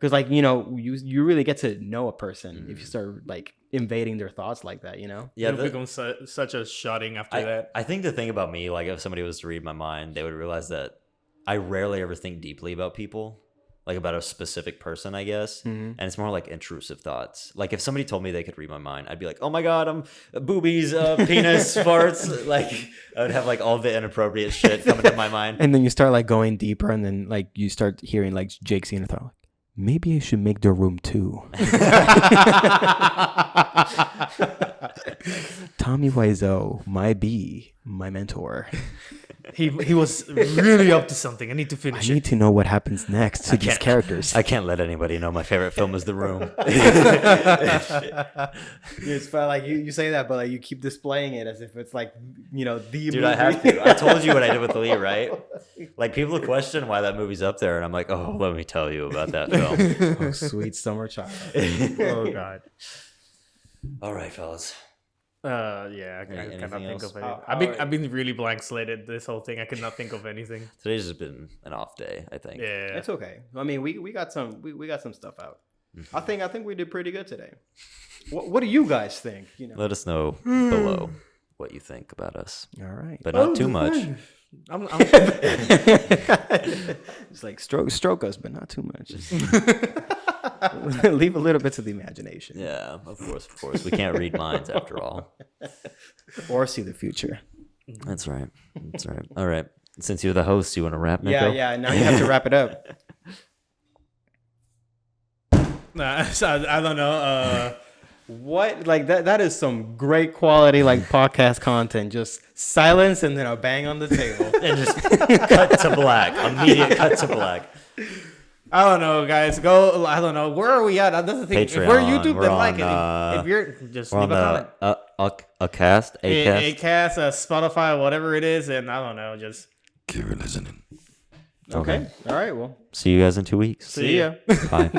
because like, you really get to know a person if you start like invading their thoughts like that, Yeah. It'll become such a shutting after that. I think the thing about me, like if somebody was to read my mind, they would realize that I rarely ever think deeply about people. Like about a specific person, I guess. And it's more like intrusive thoughts. Like if somebody told me they could read my mind, I'd be like, oh my God, I'm boobies, penis, farts. Like I would have like all the inappropriate shit coming to my mind. And then you start like going deeper, and then like you start hearing like Jake seeing a thought, like, maybe I should make the room too. Tommy Wiseau, my mentor. He was really up to something. I need to finish I need to know what happens next to these characters. I can't let anybody know my favorite film is The Room. It's like you say that, but like you keep displaying it as if it's like the Dude, movie. I have to. I told you what I did with Lee, right? Like people question why that movie's up there, and I'm like, oh, let me tell you about that film. Oh, sweet summer child. Oh God. All right, fellas. I cannot think else? of anything. I've been really blank slated this whole thing. I could not think of anything. Today's just been an off day, I think. Yeah, It's okay. I mean, we got some stuff out. I think we did pretty good today. What do you guys think? Let us know below what you think about us. All right, But not too much. I'm it's like stroke us, but not too much. Leave a little bit to the imagination. Yeah, of course. We can't read minds after all. Or see the future. That's right. All right. Since you're the host, you want to wrap, Nekko? Yeah. Now you have to wrap it up. I don't know. What like that is some great quality like podcast content. Just silence and then a bang on the table. And just cut to black. Immediate cut to black. I don't know, guys. I don't know. Where are we at? That's the thing. Patreon. If we're YouTube, We're then on, like it. If you're just We're leave on a comment. Acast, Acast, Spotify, whatever it is, and I don't know. Just Keep listening. Okay. All right. Well, See you guys in 2 weeks. see ya. Bye.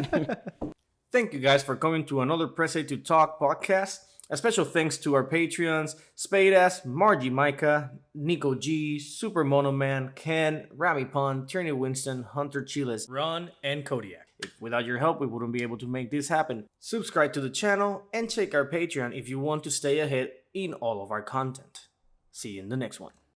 Thank you guys for coming to another Press A to Talk podcast. A special thanks to our Patreons, Spadeass, Margie Micah, Nico G, Super Mono Man, Ken, Rami Pun, Tierney Winston, Hunter Chiles, Ron, and Kodiak. Without your help, we wouldn't be able to make this happen. Subscribe to the channel and check our Patreon if you want to stay ahead in all of our content. See you in the next one.